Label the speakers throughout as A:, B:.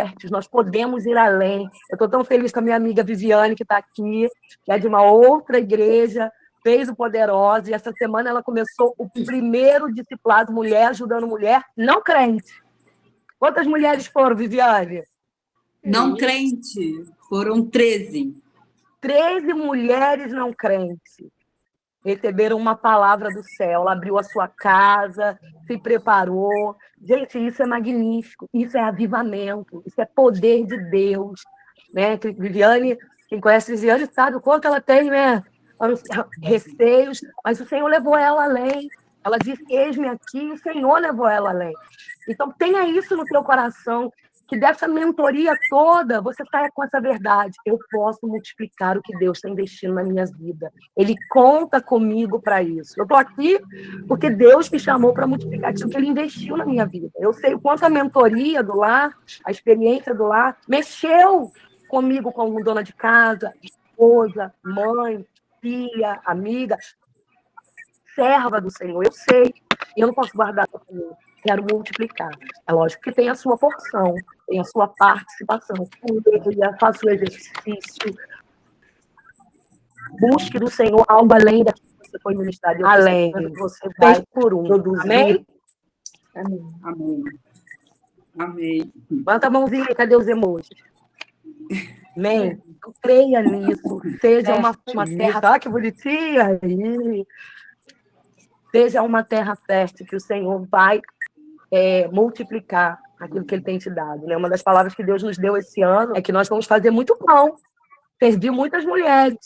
A: férteis, nós podemos ir além. Eu estou tão feliz com a minha amiga Viviane, que está aqui, que é de uma outra igreja, fez o Poderosa, e essa semana ela começou o primeiro discipulado Mulher Ajudando Mulher Não Crente. Quantas mulheres foram, Viviane?
B: Não crente, foram 13.
A: 13 mulheres não crentes receberam uma palavra do céu. Ela abriu a sua casa, se preparou. Gente, isso é magnífico, isso é avivamento, isso é poder de Deus. Né? Viviane, quem conhece Viviane sabe o quanto ela tem, né? Receios, mas o Senhor levou ela além. Ela disse, eis-me aqui, o Senhor levou ela além. Então, tenha isso no teu coração, que dessa mentoria toda, você saia com essa verdade. Eu posso multiplicar o que Deus está investindo na minha vida. Ele conta comigo para isso. Eu estou aqui porque Deus me chamou para multiplicar aquilo que Ele investiu na minha vida. Eu sei o quanto a mentoria do lar, a experiência do lar, mexeu comigo como dona de casa, esposa, mãe, filha, amiga, serva do Senhor. Eu sei, eu não posso guardar para mim. Quero multiplicar. É lógico que tem a sua porção, tem a sua participação. Faça o exercício. Busque do Senhor algo além daquilo que você foi ministrado. Além. Você vai por um. Amém?
B: Amém. Amém. Amém.
A: Levanta a mãozinha, cadê os emojis? Amém? Creia nisso. Seja uma terra... Olha que bonitinha aí. Seja uma terra fértil que o Senhor vai multiplicar aquilo que Ele tem te dado. Né? Uma das palavras que Deus nos deu esse ano é que nós vamos fazer muito pão, servir muitas mulheres.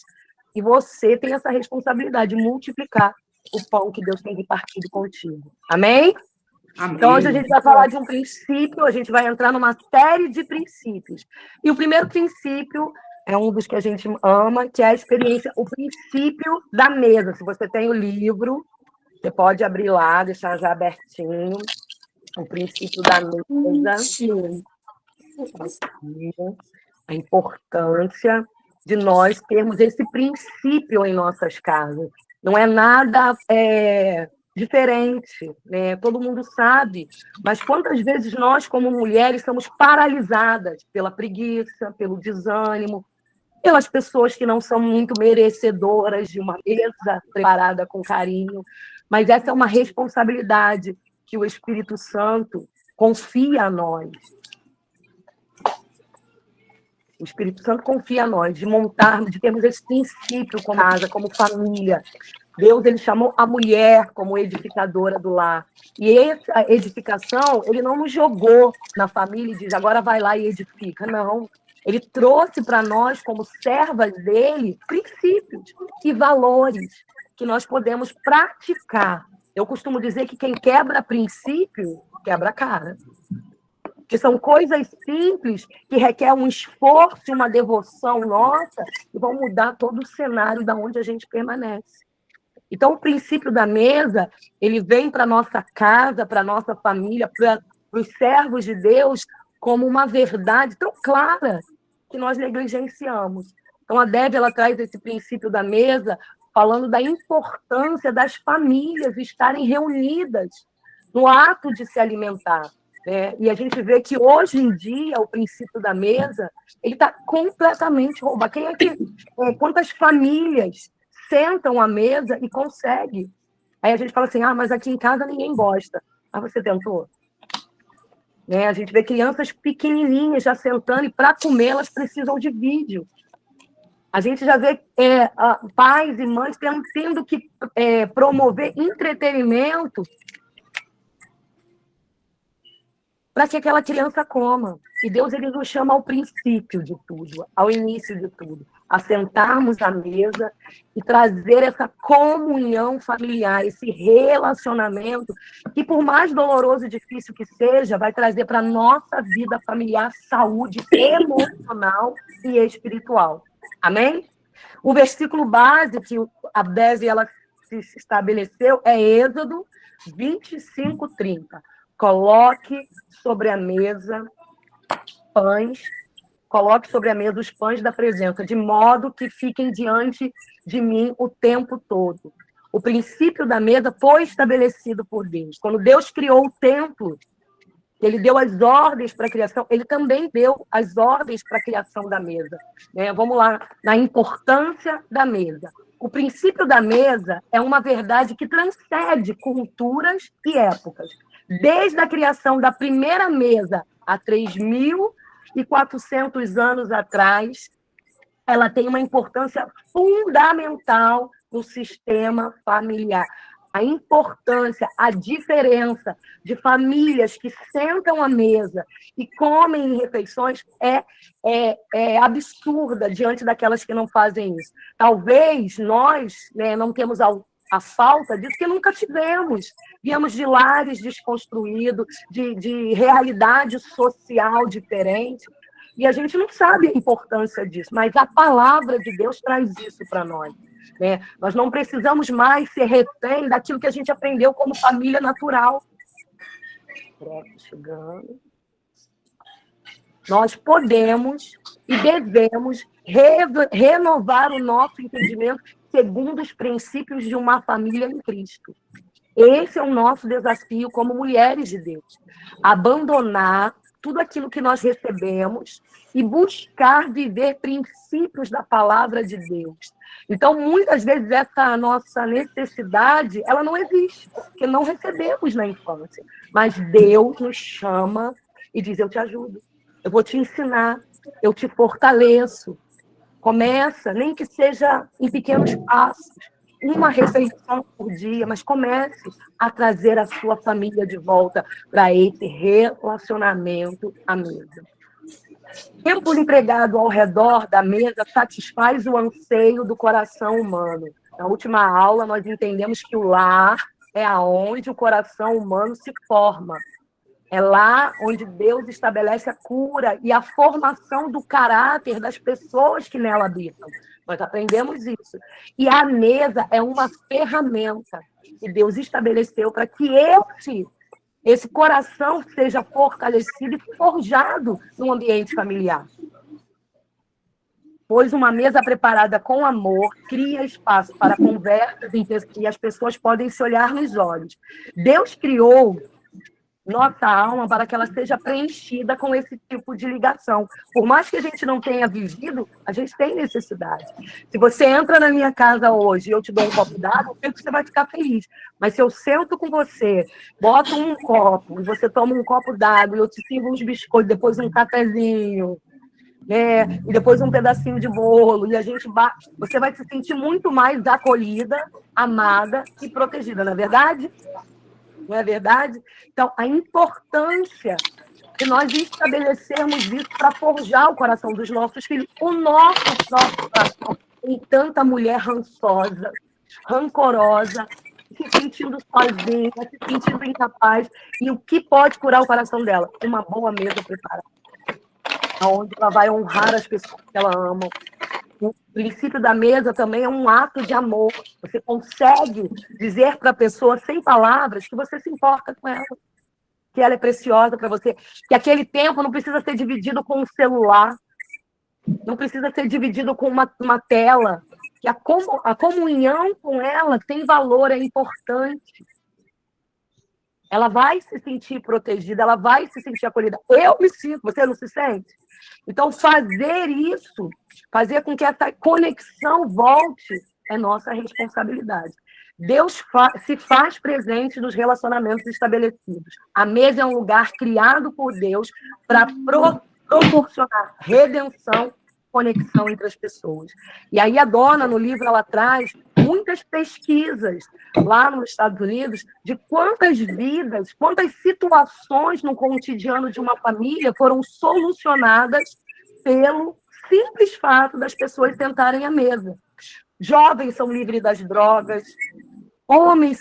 A: E você tem essa responsabilidade de multiplicar o pão que Deus tem repartido contigo. Amém? Amém. Então, hoje a gente vai falar de um princípio, a gente vai entrar numa série de princípios. E o primeiro princípio é um dos que a gente ama, que é a experiência, o princípio da mesa. Se você tem o livro, você pode abrir lá, deixar já abertinho. O princípio da mesa. A importância de nós termos esse princípio em nossas casas. Não é nada diferente, né? Todo mundo sabe, mas quantas vezes nós, como mulheres, somos paralisadas pela preguiça, pelo desânimo, pelas pessoas que não são muito merecedoras de uma mesa preparada com carinho, mas essa é uma responsabilidade que o Espírito Santo confia a nós. O Espírito Santo confia a nós de montarmos, de termos esse princípio como casa, como família. Deus, Ele chamou a mulher como edificadora do lar. E essa edificação, Ele não nos jogou na família e diz, agora vai lá e edifica. Não. Ele trouxe para nós, como servas dele, princípios e valores que nós podemos praticar. Eu costumo dizer que quem quebra princípio, quebra a cara. Que são coisas simples que requerem um esforço e uma devoção nossa e vão mudar todo o cenário da onde a gente permanece. Então, o princípio da mesa, ele vem para a nossa casa, para a nossa família, para os servos de Deus, como uma verdade tão clara que nós negligenciamos. Então, a Débora, ela traz esse princípio da mesa falando da importância das famílias estarem reunidas no ato de se alimentar. Né? E a gente vê que, hoje em dia, o princípio da mesa ele está completamente roubado. Quantas famílias sentam à mesa e conseguem? Aí a gente fala assim, mas aqui em casa ninguém gosta. Você tentou? Né? A gente vê crianças pequenininhas já sentando e, para comer, elas precisam de vídeo. A gente já vê pais e mães tendo que promover entretenimento para que aquela criança coma. E Deus, Ele nos chama ao princípio de tudo, ao início de tudo, a sentarmos à mesa e trazer essa comunhão familiar, esse relacionamento, que por mais doloroso e difícil que seja, vai trazer para a nossa vida familiar saúde emocional e espiritual. Amém? O versículo base que a Beze ela se estabeleceu é Êxodo 25:30. Coloque sobre a mesa os pães da presença, de modo que fiquem diante de mim o tempo todo. O princípio da mesa foi estabelecido por Deus. Quando Deus criou o templo, Ele deu as ordens para a criação, ele também deu as ordens para a criação da mesa. Né? Vamos lá, na importância da mesa. O princípio da mesa é uma verdade que transcende culturas e épocas. Desde a criação da primeira mesa, há 3.400 anos atrás, ela tem uma importância fundamental no sistema familiar. A importância, a diferença de famílias que sentam à mesa e comem em refeições é absurda diante daquelas que não fazem isso. Talvez nós, né, não temos a falta disso, que nunca tivemos. Viemos de lares desconstruídos, de realidade social diferente, e a gente não sabe a importância disso, mas a palavra de Deus traz isso para nós. Né? Nós não precisamos mais ser refém daquilo que a gente aprendeu como família natural. Chegando. Nós podemos e devemos renovar o nosso entendimento segundo os princípios de uma família em Cristo. Esse é o nosso desafio como mulheres de Deus. Abandonar tudo aquilo que nós recebemos e buscar viver princípios da palavra de Deus. Então, muitas vezes, essa nossa necessidade, ela não existe, porque não recebemos na infância. Mas Deus nos chama e diz, eu te ajudo, eu vou te ensinar, eu te fortaleço. Começa, nem que seja em pequenos passos, uma refeição por dia, mas comece a trazer a sua família de volta para esse relacionamento à mesa. Tempo empregado ao redor da mesa satisfaz o anseio do coração humano. Na última aula, nós entendemos que o lar é aonde o coração humano se forma. É lá onde Deus estabelece a cura e a formação do caráter das pessoas que nela habitam. Nós aprendemos isso. E a mesa é uma ferramenta que Deus estabeleceu para que esse coração seja fortalecido e forjado no ambiente familiar. Pois uma mesa preparada com amor cria espaço para conversas e as pessoas podem se olhar nos olhos. Deus criou nossa alma para que ela seja preenchida com esse tipo de ligação. Por mais que a gente não tenha vivido, a gente tem necessidade. Se você entra na minha casa hoje e eu te dou um copo d'água, eu sei que você vai ficar feliz. Mas se eu sento com você, boto um copo, e você toma um copo d'água, e eu te sirvo uns biscoitos, depois um cafezinho, né? E depois um pedacinho de bolo, e a gente você vai se sentir muito mais acolhida, amada e protegida, não é verdade? Não é verdade? Então, a importância de nós estabelecermos isso para forjar o coração dos nossos filhos. O nosso próprio coração tem tanta mulher rançosa, rancorosa, se sentindo sozinha, se sentindo incapaz. E o que pode curar o coração dela? Uma boa mesa preparada, onde ela vai honrar as pessoas que ela ama. O princípio da mesa também é um ato de amor. Você consegue dizer para a pessoa, sem palavras, que você se importa com ela, que ela é preciosa para você, que aquele tempo não precisa ser dividido com um celular, não precisa ser dividido com uma tela, que a comunhão com ela tem valor, é importante. Ela vai se sentir protegida, ela vai se sentir acolhida. Eu me sinto, você não se sente? Então, fazer isso, fazer com que essa conexão volte, é nossa responsabilidade. Deus se faz presente nos relacionamentos estabelecidos. A mesa é um lugar criado por Deus para proporcionar redenção, conexão entre as pessoas. E aí a Dona, no livro, ela traz muitas pesquisas lá nos Estados Unidos de quantas vidas, quantas situações no cotidiano de uma família foram solucionadas pelo simples fato das pessoas sentarem à mesa. Jovens são livres das drogas, homens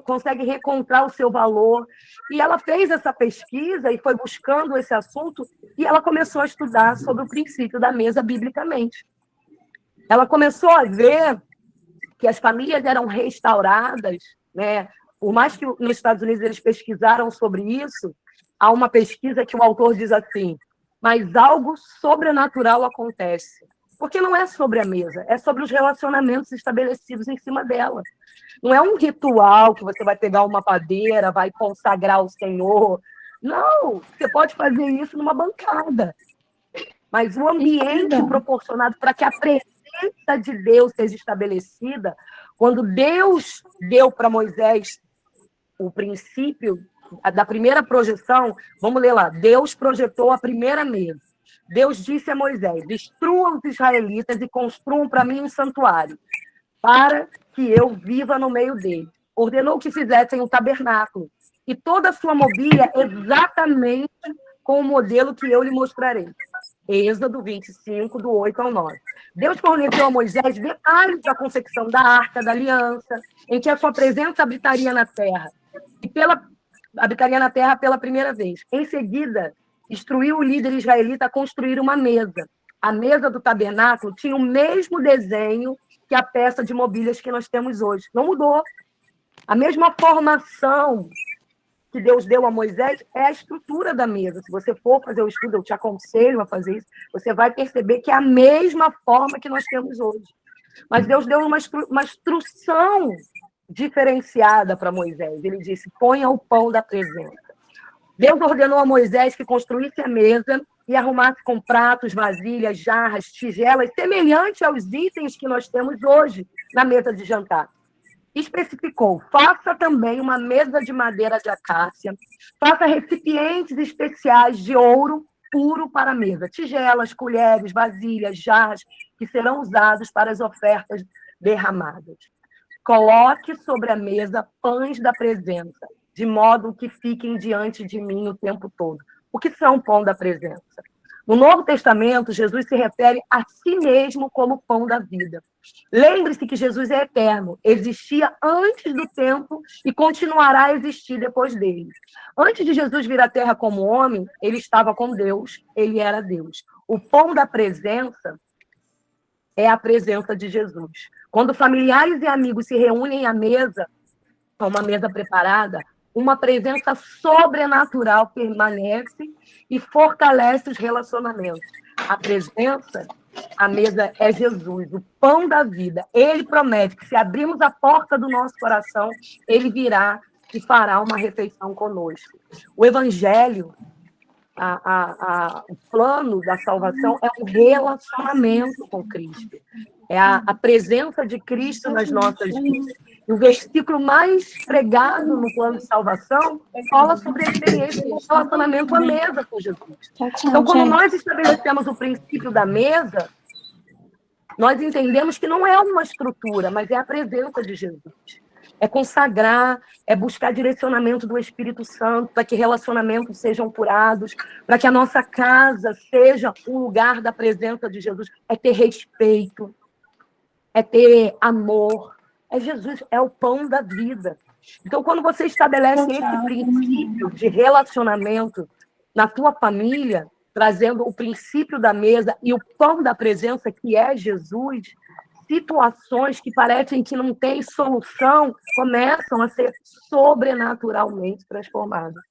A: conseguem reencontrar o seu valor. E ela fez essa pesquisa e foi buscando esse assunto e ela começou a estudar sobre o princípio da mesa biblicamente. Ela começou a ver que as famílias eram restauradas, né? Por mais que nos Estados Unidos eles pesquisaram sobre isso, há uma pesquisa que o autor diz assim, mas algo sobrenatural acontece. Porque não é sobre a mesa, é sobre os relacionamentos estabelecidos em cima dela. Não é um ritual que você vai pegar uma padeira, vai consagrar o Senhor, Não, você pode fazer isso numa bancada. Mas o ambiente proporcionado para que a presença de Deus seja estabelecida, quando Deus deu para Moisés o princípio da primeira projeção, vamos ler lá, Deus projetou a primeira mesa. Deus disse a Moisés, destruam os israelitas e construam para mim um santuário, para que eu viva no meio dele. Ordenou que fizessem um tabernáculo, e toda a sua mobília exatamente com o modelo que eu lhe mostrarei. Êxodo 25, do 8 ao 9. Deus forneceu a Moisés detalhes da concepção da Arca da Aliança, em que a sua presença habitaria na terra, habitaria na terra pela primeira vez. Em seguida, instruiu o líder israelita a construir uma mesa. A mesa do tabernáculo tinha o mesmo desenho que a peça de mobílias que nós temos hoje. Não mudou. A mesma formação que Deus deu a Moisés é a estrutura da mesa. Se você for fazer o estudo, eu te aconselho a fazer isso, você vai perceber que é a mesma forma que nós temos hoje. Mas Deus deu uma instrução diferenciada para Moisés. Ele disse, ponha o pão da presença. Deus ordenou a Moisés que construísse a mesa e arrumasse com pratos, vasilhas, jarras, tigelas, semelhante aos itens que nós temos hoje na mesa de jantar. Especificou, faça também uma mesa de madeira de acácia, faça recipientes especiais de ouro puro para a mesa, tigelas, colheres, vasilhas, jarras, que serão usados para as ofertas derramadas. Coloque sobre a mesa pães da presença, de modo que fiquem diante de mim o tempo todo. O que são pão da presença? No Novo Testamento, Jesus se refere a si mesmo como pão da vida. Lembre-se que Jesus é eterno, existia antes do tempo e continuará a existir depois dele. Antes de Jesus vir à Terra como homem, ele estava com Deus, ele era Deus. O pão da presença é a presença de Jesus. Quando familiares e amigos se reúnem à mesa, a uma mesa preparada, uma presença sobrenatural permanece e fortalece os relacionamentos. A presença, a mesa é Jesus, o pão da vida. Ele promete que se abrirmos a porta do nosso coração, ele virá e fará uma refeição conosco. O evangelho, o plano da salvação é um relacionamento com Cristo. É a presença de Cristo nas nossas vidas. E o versículo mais pregado no plano de salvação fala sobre a experiência de relacionamento à mesa com Jesus. Então, quando nós estabelecemos o princípio da mesa, nós entendemos que não é uma estrutura, mas é a presença de Jesus. É consagrar, é buscar direcionamento do Espírito Santo para que relacionamentos sejam curados, para que a nossa casa seja um lugar da presença de Jesus. É ter respeito, é ter amor. É Jesus, é o pão da vida. Então, quando você estabelece esse princípio de relacionamento na tua família, trazendo o princípio da mesa e o pão da presença, que é Jesus, situações que parecem que não têm solução começam a ser sobrenaturalmente transformadas.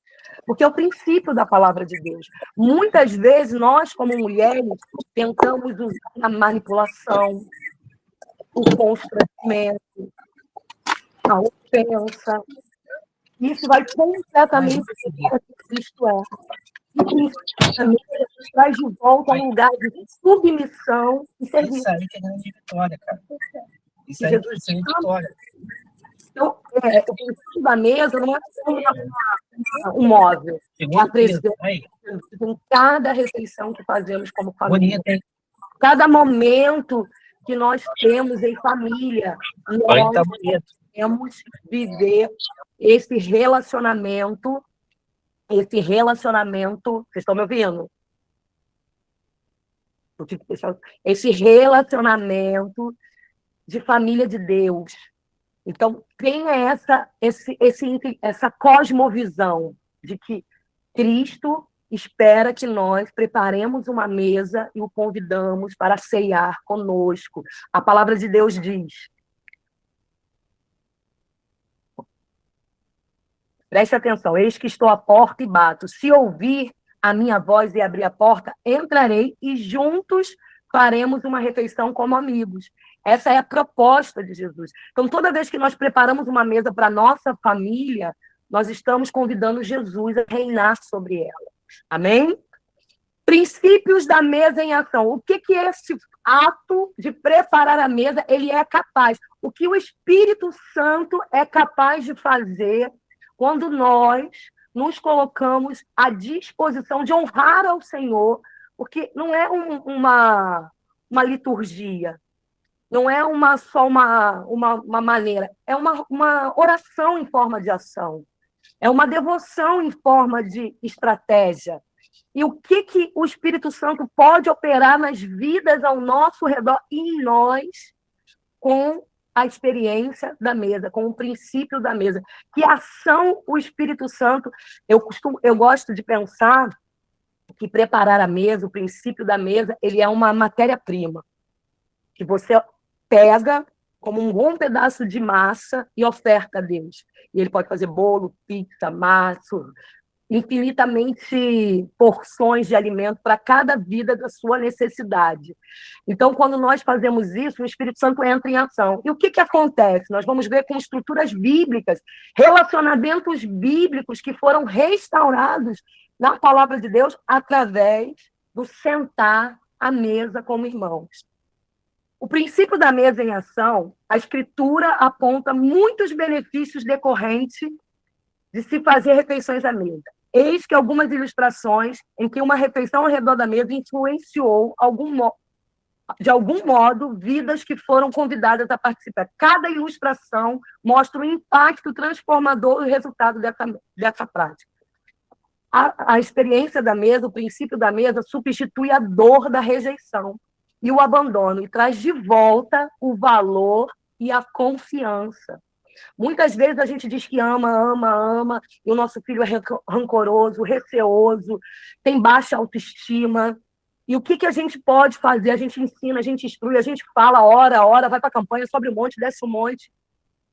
A: Porque é o princípio da palavra de Deus. Muitas vezes, nós, como mulheres, tentamos usar a manipulação, o constrangimento, a ofensa. Isso vai completamente contra o que Cristo é. E principalmente, Jesus traz de volta a um lugar de submissão e serviço.
C: Isso aí que é grande vitória, cara. Isso aí é vitória.
A: Então, o princípio da mesa não é só um móvel. É a presença em cada refeição que fazemos como família. Cada momento que nós temos em família, nós temos viver esse relacionamento. Vocês estão me ouvindo? Esse relacionamento de família de Deus. Então, tenha essa cosmovisão de que Cristo espera que nós preparemos uma mesa e o convidamos para ceiar conosco. A palavra de Deus diz. Preste atenção, eis que estou à porta e bato. Se ouvir a minha voz e abrir a porta, entrarei e juntos faremos uma refeição como amigos. Essa é a proposta de Jesus. Então, toda vez que nós preparamos uma mesa para a nossa família, nós estamos convidando Jesus a reinar sobre ela. Amém? Princípios da mesa em ação. O que esse ato de preparar a mesa ele é capaz? O que o Espírito Santo é capaz de fazer quando nós nos colocamos à disposição de honrar ao Senhor, porque não é uma liturgia, não é só uma maneira, é uma oração em forma de ação, é uma devoção em forma de estratégia. E o que o Espírito Santo pode operar nas vidas ao nosso redor e em nós com a experiência da mesa, com o princípio da mesa. Que ação o Espírito Santo... Eu gosto de pensar que preparar a mesa, o princípio da mesa, ele é uma matéria-prima, que você pega como um bom pedaço de massa e oferta a Deus. E ele pode fazer bolo, pizza, massa, infinitamente porções de alimento para cada vida da sua necessidade. Então, quando nós fazemos isso, o Espírito Santo entra em ação. E o que acontece? Nós vamos ver com estruturas bíblicas, relacionamentos bíblicos que foram restaurados na palavra de Deus através do sentar à mesa como irmãos. O princípio da mesa em ação, a Escritura aponta muitos benefícios decorrentes de se fazer refeições à mesa. Eis que algumas ilustrações em que uma refeição ao redor da mesa influenciou, de algum modo, vidas que foram convidadas a participar. Cada ilustração mostra o impacto transformador e o resultado dessa prática. A experiência da mesa, o princípio da mesa, substitui a dor da rejeição e o abandono, e traz de volta o valor e a confiança. Muitas vezes a gente diz que ama, e o nosso filho é rancoroso, receoso, tem baixa autoestima. E o que a gente pode fazer? A gente ensina, a gente instrui, a gente fala, ora, vai para a campanha, sobe um monte, desce um monte.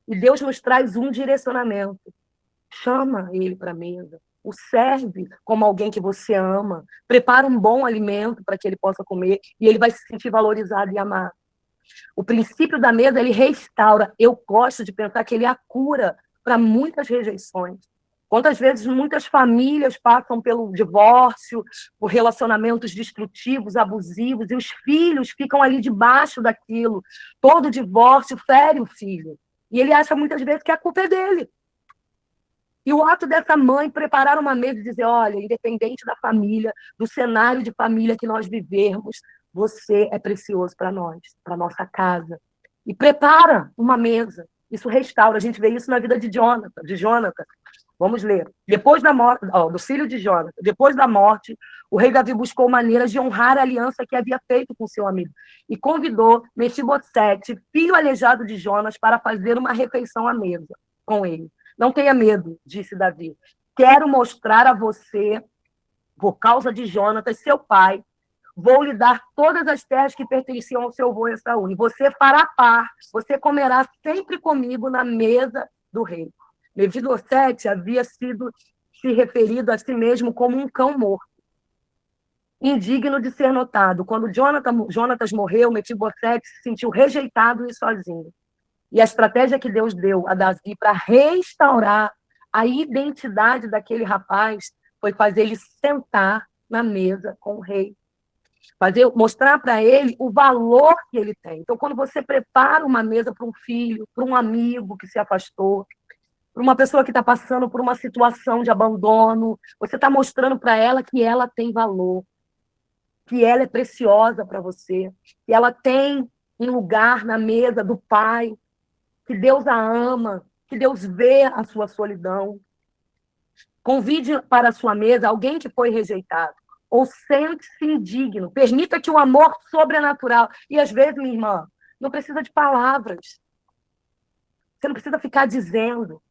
A: E Deus nos traz um direcionamento. Chama ele para a mesa. O serve como alguém que você ama. Prepara um bom alimento para que ele possa comer e ele vai se sentir valorizado e amado. O princípio da mesa, ele restaura. Eu gosto de pensar que ele é a cura para muitas rejeições. Quantas vezes muitas famílias passam pelo divórcio, por relacionamentos destrutivos, abusivos, e os filhos ficam ali debaixo daquilo. Todo divórcio fere o filho. E ele acha muitas vezes que a culpa é dele. E o ato dessa mãe preparar uma mesa e dizer, olha, independente da família, do cenário de família que nós vivermos, você é precioso para nós, para nossa casa. E prepara uma mesa. Isso restaura. A gente vê isso na vida de Jonathan. Vamos ler. Depois da morte, do filho de Jonathan, depois da morte, o rei Davi buscou maneiras de honrar a aliança que havia feito com seu amigo e convidou Mefibosete, filho aleijado de Jonas, para fazer uma refeição à mesa com ele. Não tenha medo, disse Davi. Quero mostrar a você, por causa de Jonatas, seu pai, vou lhe dar todas as terras que pertenciam ao seu avô Esaú. E você fará parte, você comerá sempre comigo na mesa do rei. Mefibosete havia se referido a si mesmo como um cão morto, indigno de ser notado. Quando Jonatas morreu, Mefibosete se sentiu rejeitado e sozinho. E a estratégia que Deus deu a Davi para restaurar a identidade daquele rapaz foi fazer ele sentar na mesa com o rei. Mostrar para ele o valor que ele tem. Então, quando você prepara uma mesa para um filho, para um amigo que se afastou, para uma pessoa que está passando por uma situação de abandono, você está mostrando para ela que ela tem valor, que ela é preciosa para você, que ela tem um lugar na mesa do Pai, que Deus a ama, que Deus vê a sua solidão. Convide para a sua mesa alguém que foi rejeitado, ou sente-se indigno. Permita que o amor sobrenatural, e às vezes, minha irmã, não precisa de palavras. Você não precisa ficar dizendo.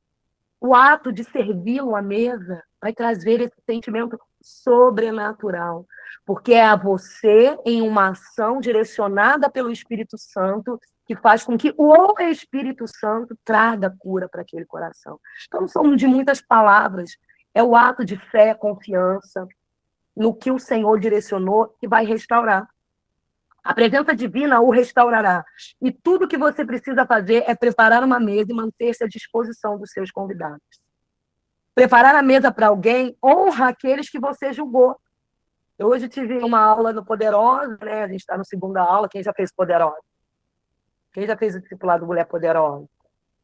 A: O ato de servi-lo à mesa vai trazer esse sentimento sobrenatural, porque é a você, em uma ação direcionada pelo Espírito Santo, que faz com que o Espírito Santo traga cura para aquele coração. Então, não são de muitas palavras, é o ato de fé, confiança no que o Senhor direcionou que vai restaurar. A presença divina o restaurará. E tudo que você precisa fazer é preparar uma mesa e manter-se à disposição dos seus convidados. Preparar a mesa para alguém honra aqueles que você julgou. Eu hoje tive uma aula no Poderosa, né? A gente está no segunda aula. Quem já fez Poderosa? Quem já fez o discipulado Mulher Poderosa?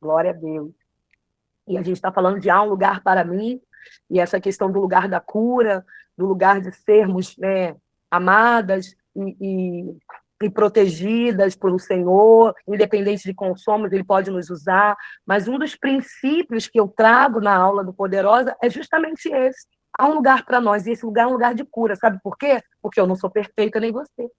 A: Glória a Deus. E a gente está falando de há um lugar para mim, e essa questão do lugar da cura, do lugar de sermos, né, amadas e protegidas pelo Senhor, independente de como somos, Ele pode nos usar. Mas um dos princípios que eu trago na aula do Poderosa é justamente esse. Há um lugar para nós, e esse lugar é um lugar de cura. Sabe por quê? Porque eu não sou perfeita, nem você.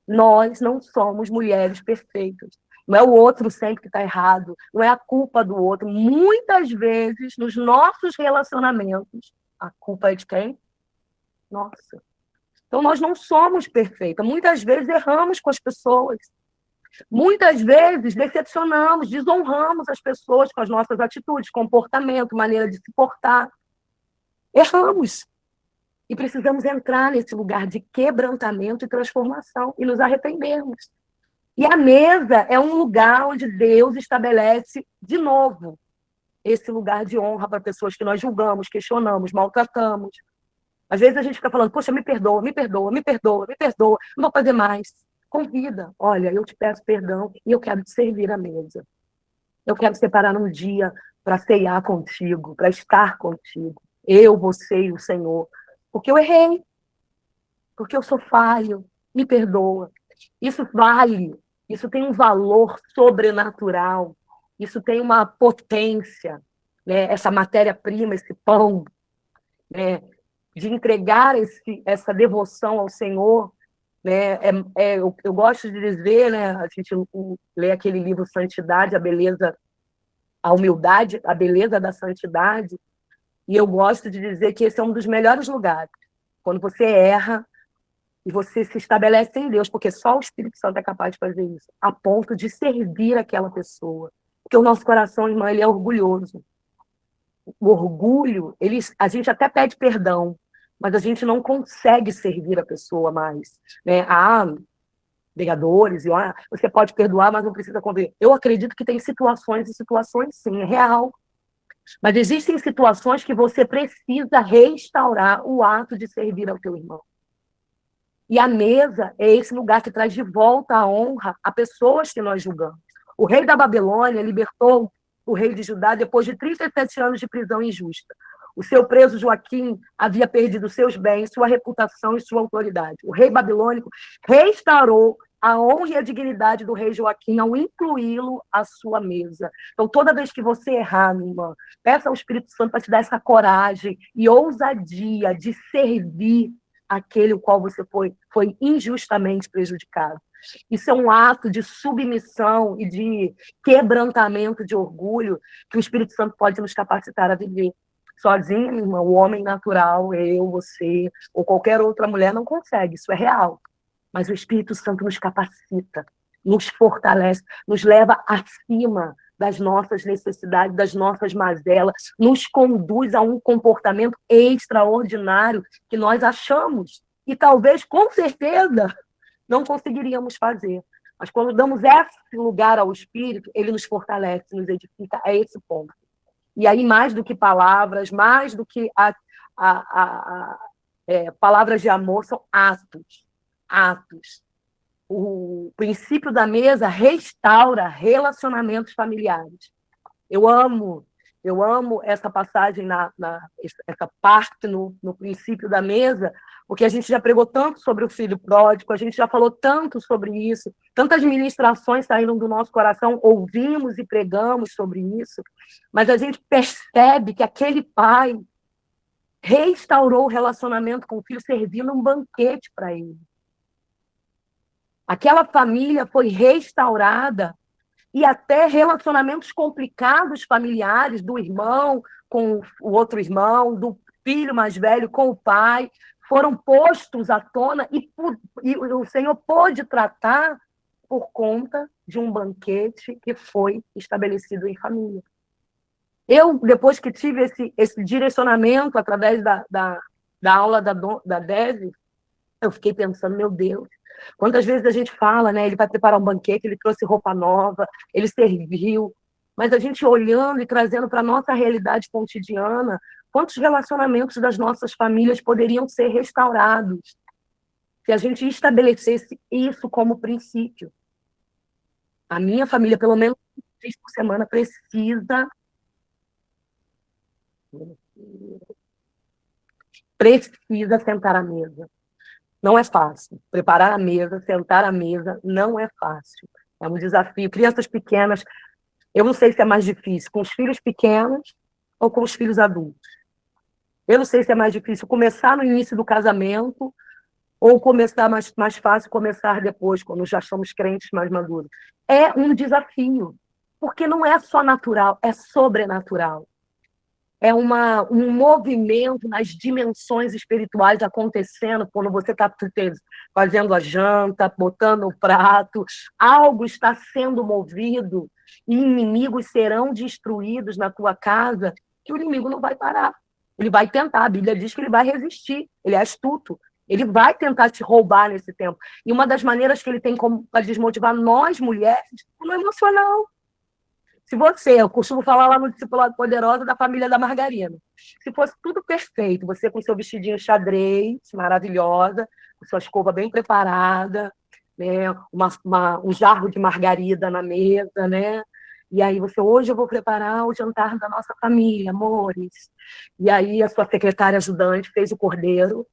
A: Nós não somos mulheres perfeitas. Não é o outro sempre que está errado, não é a culpa do outro. Muitas vezes, nos nossos relacionamentos, a culpa é de quem? Nossa. Então, nós não somos perfeitas. Muitas vezes erramos com as pessoas. Muitas vezes decepcionamos, desonramos as pessoas com as nossas atitudes, comportamento, maneira de se portar. Erramos. E precisamos entrar nesse lugar de quebrantamento e transformação e nos arrependermos. E a mesa é um lugar onde Deus estabelece, de novo, esse lugar de honra para pessoas que nós julgamos, questionamos, maltratamos. Às vezes a gente fica falando, poxa, me perdoa, me perdoa, me perdoa, me perdoa, não vou fazer mais. Convida, olha, eu te peço perdão e eu quero te servir à mesa. Eu quero separar um dia para ceiar contigo, para estar contigo. Eu, você e o Senhor. Porque eu errei, porque eu sou falho, me perdoa. Isso vale, isso tem um valor sobrenatural, isso tem uma potência, né? Essa matéria-prima, esse pão, né? De entregar essa devoção ao Senhor, né? Eu gosto de dizer, né? A gente lê aquele livro Santidade, a beleza, a humildade, a beleza da santidade, e eu gosto de dizer que esse é um dos melhores lugares, quando você erra, e você se estabelece em Deus, porque só o Espírito Santo é capaz de fazer isso, a ponto de servir aquela pessoa. Porque o nosso coração, irmã, ele é orgulhoso. O orgulho, a gente até pede perdão, mas a gente não consegue servir a pessoa mais. Né? Há vereadores, você pode perdoar, mas não precisa conviver. Eu acredito que tem situações e situações, sim, é real. Mas existem situações que você precisa restaurar o ato de servir ao teu irmão. E a mesa é esse lugar que traz de volta a honra a pessoas que nós julgamos. O rei da Babilônia libertou o rei de Judá depois de 37 anos de prisão injusta. O seu preso Joaquim havia perdido seus bens, sua reputação e sua autoridade. O rei babilônico restaurou a honra e a dignidade do rei Joaquim ao incluí-lo à sua mesa. Então, toda vez que você errar, minha irmã, peça ao Espírito Santo para te dar essa coragem e ousadia de servir aquele o qual você foi injustamente prejudicado. Isso é um ato de submissão e de quebrantamento de orgulho que o Espírito Santo pode nos capacitar a viver. Sozinho, minha irmã, o homem natural, eu, você, ou qualquer outra mulher não consegue, isso é real. Mas o Espírito Santo nos capacita, nos fortalece, nos leva acima das nossas necessidades, das nossas mazelas, nos conduz a um comportamento extraordinário que nós achamos e talvez, com certeza, não conseguiríamos fazer. Mas quando damos esse lugar ao Espírito, ele nos fortalece, nos edifica a esse ponto. E aí, mais do que palavras, mais do que palavras de amor, são atos. Atos. O princípio da mesa restaura relacionamentos familiares. Eu amo essa passagem, essa parte no princípio da mesa, porque a gente já pregou tanto sobre o filho pródigo, a gente já falou tanto sobre isso, tantas ministrações saíram do nosso coração, ouvimos e pregamos sobre isso, mas a gente percebe que aquele pai restaurou o relacionamento com o filho, servindo um banquete para ele. Aquela família foi restaurada e até relacionamentos complicados familiares do irmão com o outro irmão, do filho mais velho com o pai, foram postos à tona e o Senhor pôde tratar por conta de um banquete que foi estabelecido em família. Eu, depois que tive esse direcionamento através da aula da Desi, eu fiquei pensando, meu Deus, quantas vezes a gente fala, né? Ele vai preparar um banquete, ele trouxe roupa nova, ele serviu, mas a gente olhando e trazendo para a nossa realidade cotidiana, quantos relacionamentos das nossas famílias poderiam ser restaurados se a gente estabelecesse isso como princípio. A minha família, pelo menos 3 por semana, precisa sentar à mesa. Não é fácil. Preparar a mesa, sentar à mesa, não é fácil. É um desafio. Crianças pequenas, eu não sei se é mais difícil com os filhos pequenos ou com os filhos adultos. Eu não sei se é mais difícil começar no início do casamento ou começar mais fácil começar depois, quando já somos crentes mais maduros. É um desafio, porque não é só natural, é sobrenatural. É um movimento nas dimensões espirituais acontecendo quando você está fazendo a janta, botando o prato, algo está sendo movido e inimigos serão destruídos na tua casa, que o inimigo não vai parar. Ele vai tentar, a Bíblia diz que ele vai resistir, ele é astuto, ele vai tentar te roubar nesse tempo. E uma das maneiras que ele tem para desmotivar nós, mulheres, é no emocional. Se você, eu costumo falar lá no Discipulado Poderosa da família da Margarina, se fosse tudo perfeito, você com seu vestidinho xadrez, maravilhosa, com sua escova bem preparada, né, um jarro de margarida na mesa, né? E aí hoje eu vou preparar o jantar da nossa família, amores. E aí a sua secretária ajudante fez o cordeiro,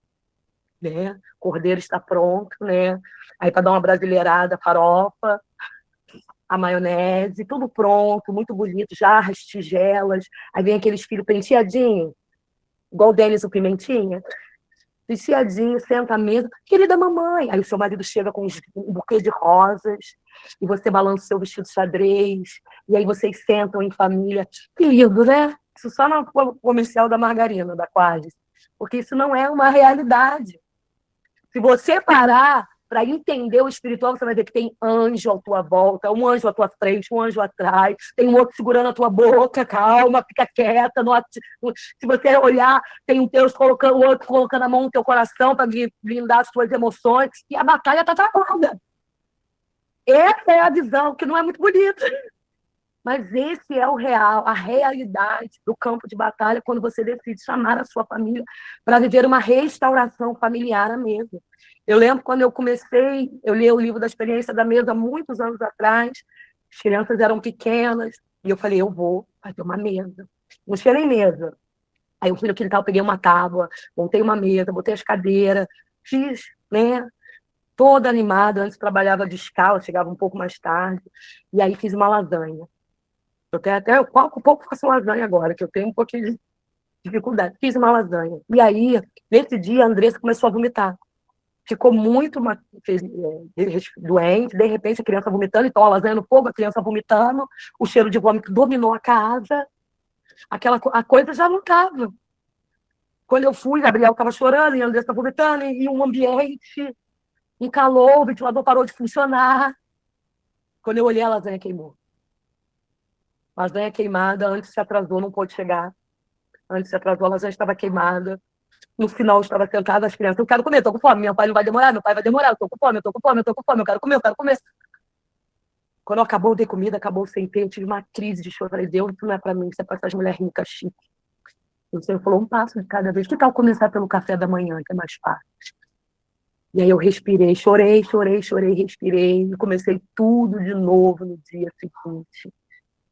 A: né? O cordeiro está pronto, né? Aí para dar uma brasileirada, farofa, a maionese, tudo pronto, muito bonito, jarras, tigelas. Aí vem aqueles filhos penteadinhos, igual o Denis, o Pimentinha. Penteadinho, senta à mesa. Querida mamãe. Aí o seu marido chega com um buquê de rosas, e você balança o seu vestido xadrez, e aí vocês sentam em família. Que lindo, né? Isso só no comercial da margarina, da Quadris. Porque isso não é uma realidade. Se você parar para entender o espiritual, você vai ver que tem anjo à tua volta, um anjo à tua frente, um anjo atrás, tem um outro segurando a tua boca, calma, fica quieta. Se você olhar, tem um Deus colocando, o outro colocando a mão no teu coração para blindar as tuas emoções, e a batalha está travada. Essa é a visão, que não é muito bonita. Mas esse é o real, a realidade do campo de batalha, quando você decide chamar a sua família para viver uma restauração familiar à mesa. Eu lembro quando eu comecei, eu li o livro da experiência da mesa muitos anos atrás, as crianças eram pequenas, e eu falei, eu vou fazer uma mesa. Não tinha nem mesa. Aí eu fui no quintal, peguei uma tábua, montei uma mesa, botei as cadeiras, fiz, né, toda animada. Antes trabalhava de escala, chegava um pouco mais tarde, e aí fiz uma lasanha. Eu tenho até um pouco faço lasanha agora, que eu tenho um pouquinho de dificuldade. Fiz uma lasanha. E aí, nesse dia, a Andressa começou a vomitar. Ficou muito doente, de repente a criança vomitando, então a lasanha no fogo, a criança vomitando, o cheiro de vômito dominou a casa, a coisa já não estava. Quando eu fui, Gabriel estava chorando, e a Andressa vomitando, e um ambiente, um calor, o ventilador parou de funcionar. Quando eu olhei, a lasanha queimou. A lasanha queimada, antes se atrasou, não pôde chegar. Antes se atrasou, a lasanha estava queimada. No final, eu estava sentada, as crianças, eu quero comer, estou com fome. Meu pai não vai demorar, meu pai vai demorar, eu estou com fome, eu estou com fome, eu estou com fome, eu quero comer, eu quero comer. Quando acabou de comida, acabou sem ter, eu tive uma crise de choro. Eu falei, Deus, isso não é para mim, isso é para essas mulheres ricas, chiques. O Senhor falou, um passo de cada vez. Que tal começar pelo café da manhã, que é mais fácil? E aí eu respirei, chorei, respirei, e comecei tudo de novo no dia seguinte.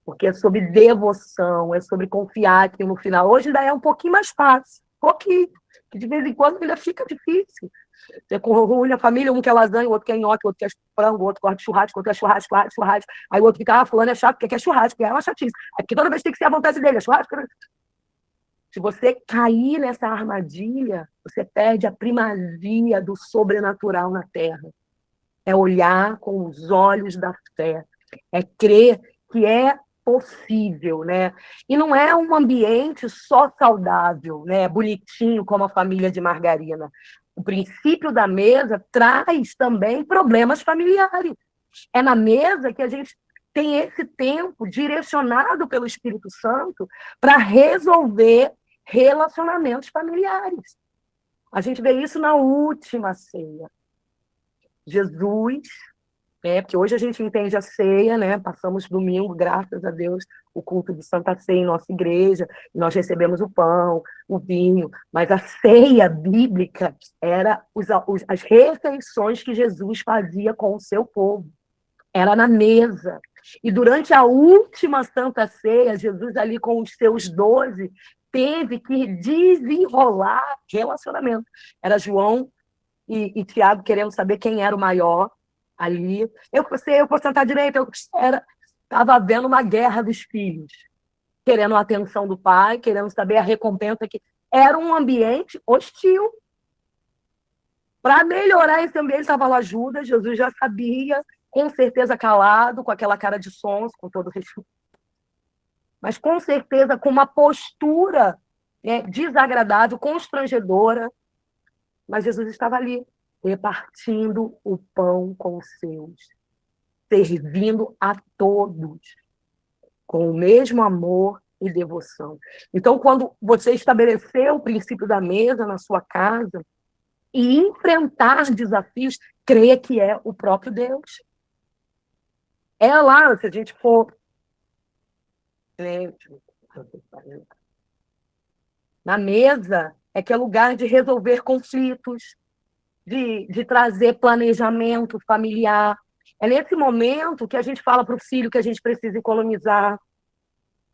A: Porque é sobre devoção, é sobre confiar que no final, hoje ainda é um pouquinho mais fácil, pouquinho, que de vez em quando ainda fica difícil. Você reúne a família, um quer lasanha, o outro quer nhoque, o outro quer frango, o outro gosta de churrasco, o outro quer churrasco. Aí o outro fica, fulano é chato porque quer churrasco, porque é uma chatice. É porque toda vez tem que ser a vontade dele, é churrasco. Se você cair nessa armadilha, você perde a primazia do sobrenatural na Terra. É olhar com os olhos da fé, é crer que é possível, né? E não é um ambiente só saudável, né? Bonitinho como a família de Margarina. O princípio da mesa traz também problemas familiares. É na mesa que a gente tem esse tempo direcionado pelo Espírito Santo para resolver relacionamentos familiares. A gente vê isso na última ceia. Jesus, Porque hoje a gente entende a ceia, né? Passamos domingo, graças a Deus, o culto de Santa Ceia em nossa igreja, e nós recebemos o pão, o vinho, mas a ceia bíblica era as refeições que Jesus fazia com o seu povo. Era na mesa. E durante a última Santa Ceia, Jesus ali com os seus 12, teve que desenrolar relacionamento. Era João e Tiago querendo saber quem era o maior ali. Eu vou sentar direito. Estava vendo uma guerra dos filhos, querendo a atenção do pai, querendo saber a recompensa. Era um ambiente hostil. Para melhorar esse ambiente, estava lá Judas, Jesus já sabia, com certeza calado, com aquela cara de sonso, com todo respeito, mas com certeza com uma postura, né, desagradável, constrangedora, mas Jesus estava ali, repartindo o pão com os seus, servindo a todos, com o mesmo amor e devoção. Então, quando você estabeleceu o princípio da mesa na sua casa, e enfrentar desafios, creia que é o próprio Deus. É lá, se a gente for... Na mesa, é que é lugar de resolver conflitos, de trazer planejamento familiar. É nesse momento que a gente fala para o filho que a gente precisa economizar.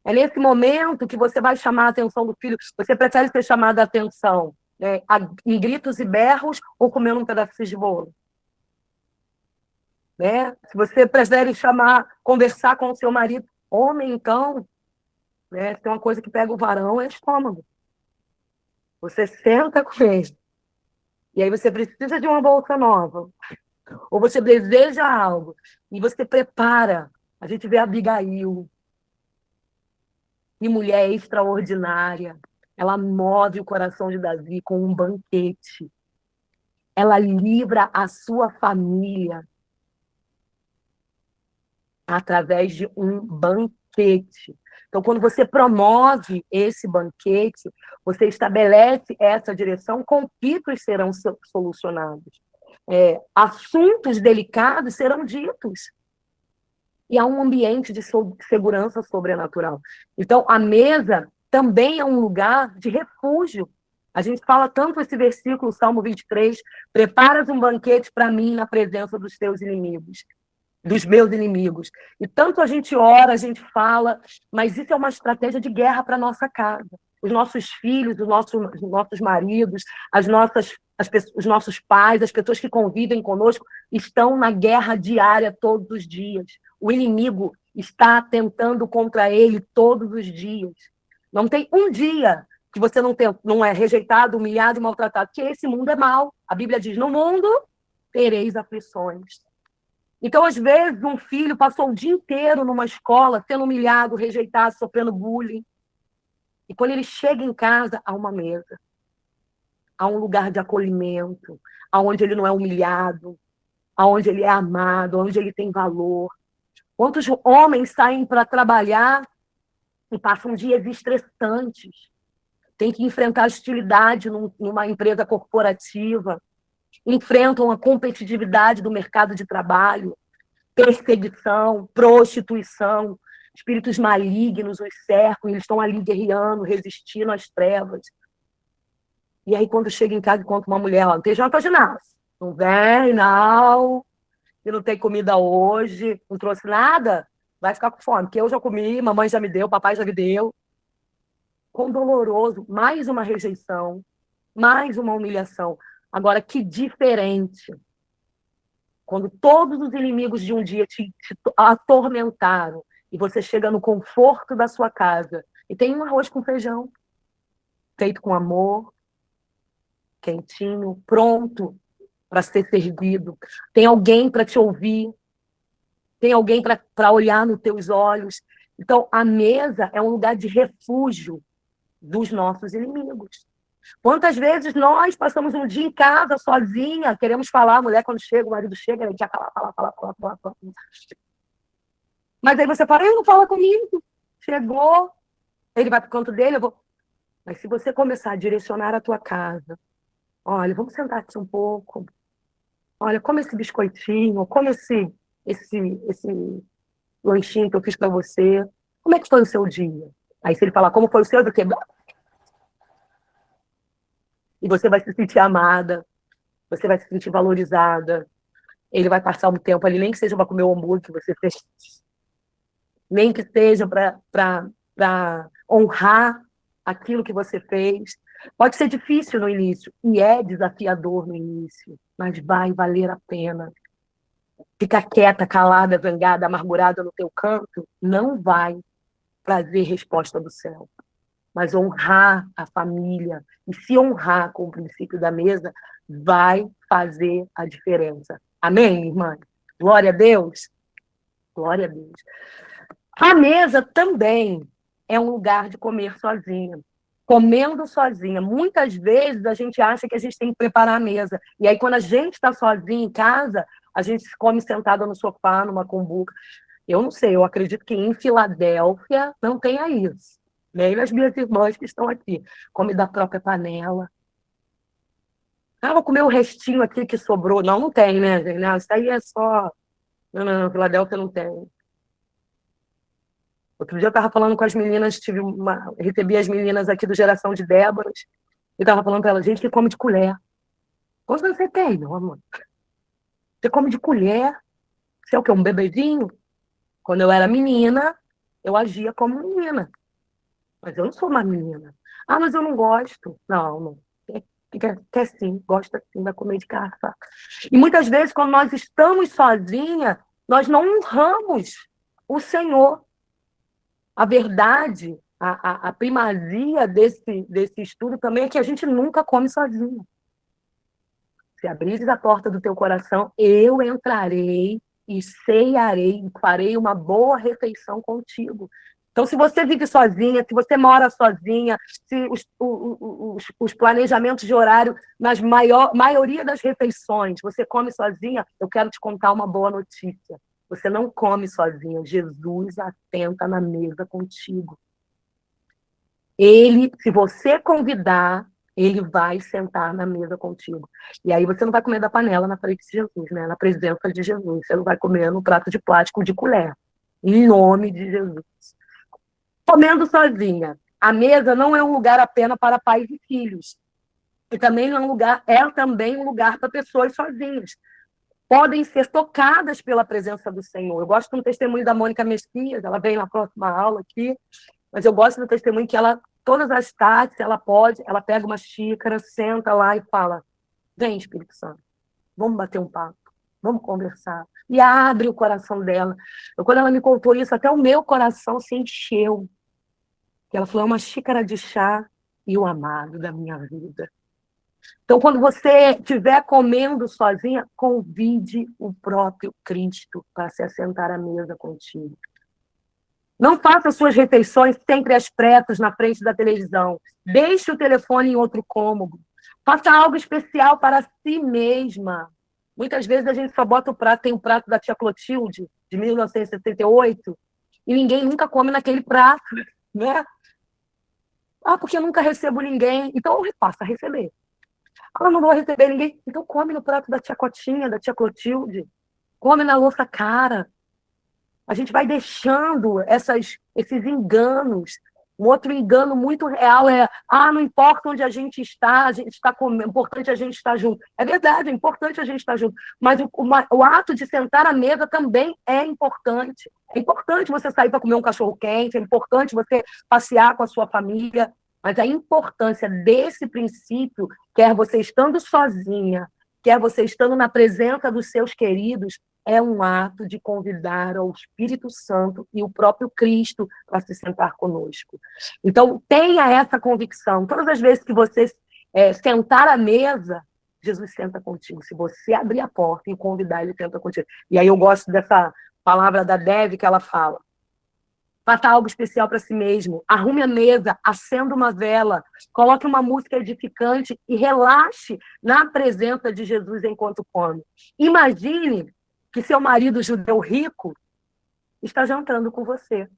A: É nesse momento que você vai chamar a atenção do filho. Você prefere ser chamado a atenção, né, em gritos e berros ou comendo um pedaço de bolo? Né? Se você prefere conversar com o seu marido, homem, então, né, tem uma coisa que pega o varão, é estômago. Você senta com ele, e aí você precisa de uma bolsa nova, ou você deseja algo, e você prepara. A gente vê a Abigail, que mulher extraordinária. Ela move o coração de Davi com um banquete. Ela livra a sua família através de um banquete. Então, quando você promove esse banquete, você estabelece essa direção, conflitos serão solucionados. Assuntos delicados serão ditos. E há um ambiente de segurança sobrenatural. Então, a mesa também é um lugar de refúgio. A gente fala tanto esse versículo, Salmo 23, preparas um banquete para mim na presença dos teus inimigos, dos meus inimigos. E tanto a gente ora, a gente fala, mas isso é uma estratégia de guerra para a nossa casa. Os nossos filhos, os nossos maridos, os nossos pais, as pessoas que convivem conosco, estão na guerra diária todos os dias. O inimigo está tentando contra ele todos os dias. Não tem um dia que você não é rejeitado, humilhado e maltratado, porque esse mundo é mau. A Bíblia diz, no mundo tereis aflições. Então, às vezes, um filho passou o dia inteiro numa escola, sendo humilhado, rejeitado, sofrendo bullying. E quando ele chega em casa, há uma mesa. Há um lugar de acolhimento, onde ele não é humilhado, onde ele é amado, onde ele tem valor. Quantos homens saem para trabalhar e passam dias estressantes? Tem que enfrentar hostilidade numa empresa corporativa, enfrentam a competitividade do mercado de trabalho, perseguição, prostituição, espíritos malignos os cercam, eles estão ali guerreando, resistindo às trevas. E aí, quando chega em casa e conta uma mulher, não tem janta hoje não, não vem, não, e não tem comida hoje, não trouxe nada, vai ficar com fome, porque eu já comi, mamãe já me deu, papai já me deu. Quão doloroso, mais uma rejeição, mais uma humilhação. Agora, que diferente. Quando todos os inimigos de um dia te atormentaram e você chega no conforto da sua casa e tem um arroz com feijão, feito com amor, quentinho, pronto para ser servido. Tem alguém para te ouvir, tem alguém para olhar nos teus olhos. Então, a mesa é um lugar de refúgio dos nossos inimigos. Quantas vezes nós passamos um dia em casa, sozinha, queremos falar, a mulher quando chega, o marido chega, ele quer falar. Mas aí você fala, ele não fala comigo. Chegou, ele vai para o canto dele, eu vou... Mas se você começar a direcionar a tua casa, olha, vamos sentar aqui um pouco, olha, come esse biscoitinho, come esse esse lanchinho que eu fiz para você? Como é que foi o seu dia? Aí se ele falar como foi o seu, do que? E você vai se sentir amada, você vai se sentir valorizada. Ele vai passar um tempo ali, nem que seja para comer o hambúrguer que você fez, nem que seja para honrar aquilo que você fez. Pode ser difícil no início, e é desafiador no início, mas vai valer a pena. Ficar quieta, calada, zangada, amargurada no teu canto, não vai trazer resposta do céu. Mas honrar a família e se honrar com o princípio da mesa vai fazer a diferença. Amém, minha irmã? Glória a Deus. Glória a Deus. A mesa também é um lugar de comer sozinha. Comendo sozinha. Muitas vezes a gente acha que a gente tem que preparar a mesa. E aí, quando a gente está sozinha em casa, a gente come sentada no sofá, numa cumbuca. Eu não sei, eu acredito que em Filadélfia não tenha isso. Nem as minhas irmãs que estão aqui. Come da própria panela. Ah, vou comer o restinho aqui que sobrou. Não, não tem, né, gente? Não, isso aí é só... Não, Filadélfia não tem. Outro dia eu estava falando com as meninas, recebi as meninas aqui do Geração de Déboras, e estava falando para elas, gente que come de colher. Quantos anos você tem, meu amor? Você come de colher? Você é o quê? Um bebezinho? Quando eu era menina, eu agia como menina. Mas eu não sou uma menina. Ah, mas eu não gosto. Não. Quer sim, gosta sim, vai comer de garfo. E muitas vezes, quando nós estamos sozinhas, nós não honramos o Senhor. A verdade, a primazia desse estudo também é que a gente nunca come sozinho. Se abrires a porta do teu coração, eu entrarei e ceiarei, e farei uma boa refeição contigo. Então, se você vive sozinha, se você mora sozinha, se os planejamentos de horário, maioria das refeições, você come sozinha, eu quero te contar uma boa notícia. Você não come sozinha, Jesus atenta na mesa contigo. Ele, se você convidar, ele vai sentar na mesa contigo. E aí você não vai comer da panela na frente de Jesus, né? Na presença de Jesus. Você não vai comer no prato de plástico de colher. Em nome de Jesus. Comendo sozinha. A mesa não é um lugar apenas para pais e filhos. E também é também um lugar para pessoas sozinhas. Podem ser tocadas pela presença do Senhor. Eu gosto do testemunho da Mônica Messias, ela vem na próxima aula aqui, mas eu gosto do testemunho que ela, todas as tardes, ela pega uma xícara, senta lá e fala, vem, Espírito Santo, vamos bater um papo, vamos conversar. E abre o coração dela. Quando ela me contou isso, até o meu coração se encheu. Ela falou, é uma xícara de chá e o amado da minha vida. Então, quando você estiver comendo sozinha, convide o próprio Cristo para se assentar à mesa contigo. Não faça suas refeições sempre às pressas na frente da televisão. Deixe o telefone em outro cômodo. Faça algo especial para si mesma. Muitas vezes a gente só bota o prato, tem o prato da tia Clotilde, de 1978, e ninguém nunca come naquele prato, né? Ah, porque eu nunca recebo ninguém. Então, passa a receber. Ah, não vou receber ninguém. Então come no prato da tia Cotinha, da tia Clotilde. Come na louça cara. A gente vai deixando esses enganos. Um outro engano muito real é, não importa onde a gente está comendo, é importante a gente estar junto. É verdade, é importante a gente estar junto. Mas o ato de sentar à mesa também é importante. É importante você sair para comer um cachorro-quente, é importante você passear com a sua família, mas a importância desse princípio, quer você estando sozinha, quer você estando na presença dos seus queridos, é um ato de convidar ao Espírito Santo e o próprio Cristo para se sentar conosco. Então, tenha essa convicção. Todas as vezes que você sentar à mesa, Jesus senta contigo. Se você abrir a porta e convidar, ele senta contigo. E aí eu gosto dessa palavra da Dev que ela fala. Faça algo especial para si mesmo. Arrume a mesa, acenda uma vela, coloque uma música edificante e relaxe na presença de Jesus enquanto come. Imagine que seu marido judeu rico está jantando com você.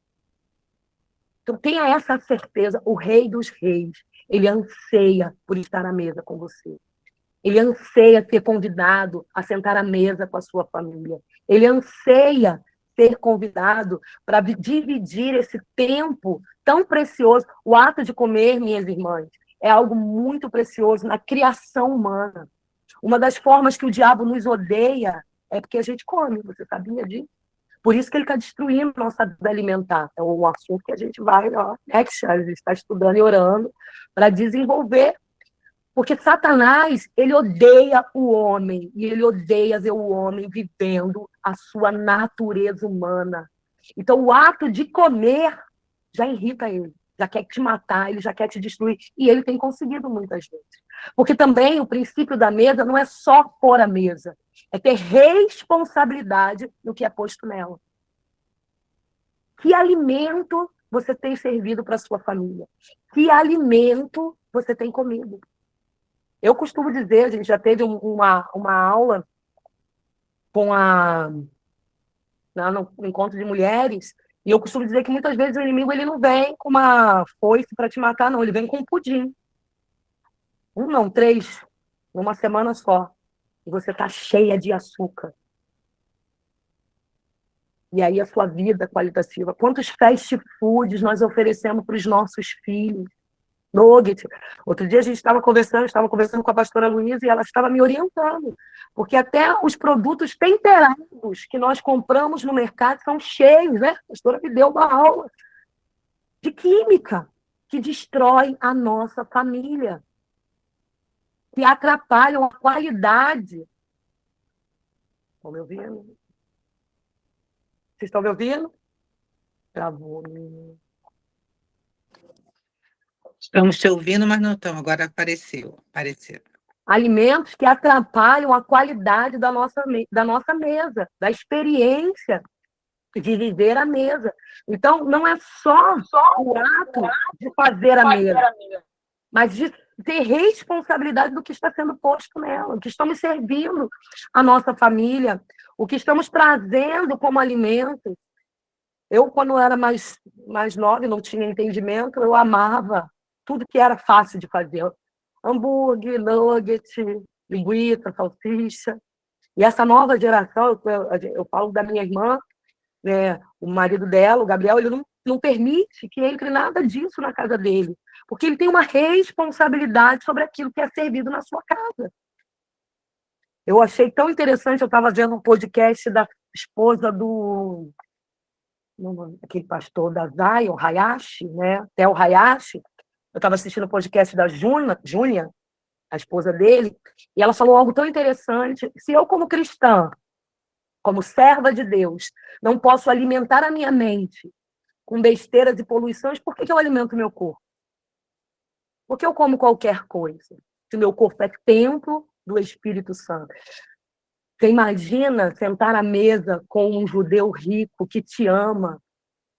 A: Então tenha essa certeza, o Rei dos Reis, ele anseia por estar à mesa com você. Ele anseia ser convidado a sentar à mesa com a sua família. Ele anseia ser convidado para dividir esse tempo tão precioso. O ato de comer, minhas irmãs, é algo muito precioso na criação humana. Uma das formas que o diabo nos odeia é porque a gente come, você sabia disso? Por isso que ele está destruindo nossa vida alimentar. É um assunto que a gente vai, a gente está estudando e orando para desenvolver. Porque Satanás, ele odeia o homem, e ele odeia ver o homem vivendo a sua natureza humana. Então, o ato de comer já irrita ele, já quer te matar, ele já quer te destruir, e ele tem conseguido muitas vezes. Porque também o princípio da mesa não é só pôr a mesa, é ter responsabilidade no que é posto nela. Que alimento você tem servido para a sua família? Que alimento você tem comido? Eu costumo dizer, a gente já teve uma aula no encontro de mulheres, e eu costumo dizer que muitas vezes o inimigo ele não vem com uma foice para te matar, não, ele vem com um pudim. Um não, 3, numa semana só. E você está cheia de açúcar. E aí a sua vida qualitativa. Quantos fast foods nós oferecemos para os nossos filhos? Nugget. Outro dia a gente estava conversando com a pastora Luísa e ela estava me orientando, porque até os produtos temperados que nós compramos no mercado são cheios, né? A pastora me deu uma aula de química que destrói a nossa família, que atrapalham a qualidade. Estão me ouvindo? Vocês estão me ouvindo? Travou.
D: Estamos te ouvindo, mas não estamos. Agora apareceu.
A: Alimentos que atrapalham a qualidade da nossa mesa, da experiência de viver a mesa. Então, não é só o ato de fazer a mesa, mas de ter responsabilidade do que está sendo posto nela, o que estamos servindo a nossa família, o que estamos trazendo como alimento. Eu, quando era mais nova e não tinha entendimento, eu amava tudo que era fácil de fazer. Hambúrguer, nugget, linguiça, salsicha. E essa nova geração, eu falo da minha irmã, né, o marido dela, o Gabriel, ele não permite que entre nada disso na casa dele, porque ele tem uma responsabilidade sobre aquilo que é servido na sua casa. Eu achei tão interessante, eu estava vendo um podcast da esposa do aquele pastor da Zion, Hayashi, né, Theo Hayashi. Eu estava assistindo o podcast da Júnia, a esposa dele, e ela falou algo tão interessante. Se eu, como cristã, como serva de Deus, não posso alimentar a minha mente com besteiras e poluições, por que eu alimento o meu corpo? Por que eu como qualquer coisa? Se meu corpo é templo do Espírito Santo. Você imagina sentar à mesa com um judeu rico que te ama,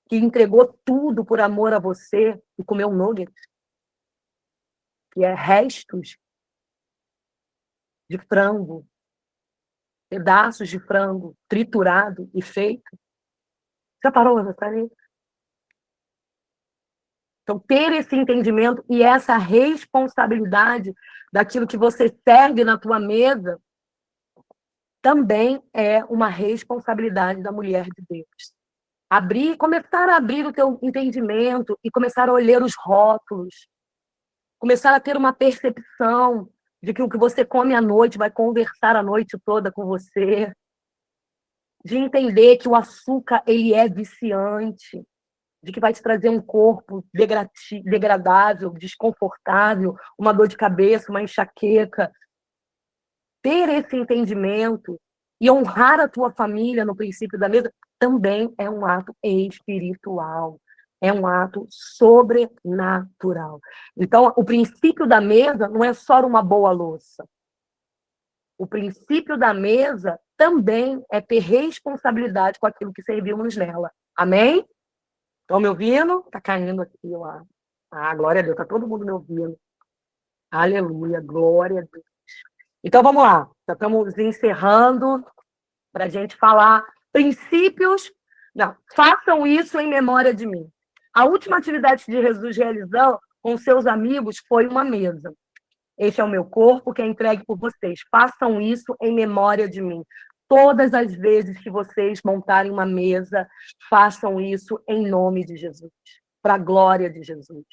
A: que entregou tudo por amor a você e comer um nugget, que é restos de frango, pedaços de frango triturado e feito. Já parou para pensar nisso? Então, ter esse entendimento e essa responsabilidade daquilo que você serve na tua mesa também é uma responsabilidade da mulher de Deus. Começar a abrir o teu entendimento e começar a olhar os rótulos, começar a ter uma percepção de que o que você come à noite vai conversar a noite toda com você, de entender que o açúcar ele é viciante, de que vai te trazer um corpo degradável, desconfortável, uma dor de cabeça, uma enxaqueca. Ter esse entendimento e honrar a tua família no princípio da mesa também é um ato espiritual, é um ato sobrenatural. Então, o princípio da mesa não é só uma boa louça. O princípio da mesa também é ter responsabilidade com aquilo que servimos nela. Amém? Estão me ouvindo? Está caindo aqui lá. Ah, glória a Deus, está todo mundo me ouvindo. Aleluia, glória a Deus. Então, vamos lá. Já estamos encerrando para a gente falar princípios. Não, façam isso em memória de mim. A última atividade que Jesus realizou com seus amigos foi uma mesa. Este é o meu corpo que é entregue por vocês. Façam isso em memória de mim. Todas as vezes que vocês montarem uma mesa, façam isso em nome de Jesus, para a glória de Jesus.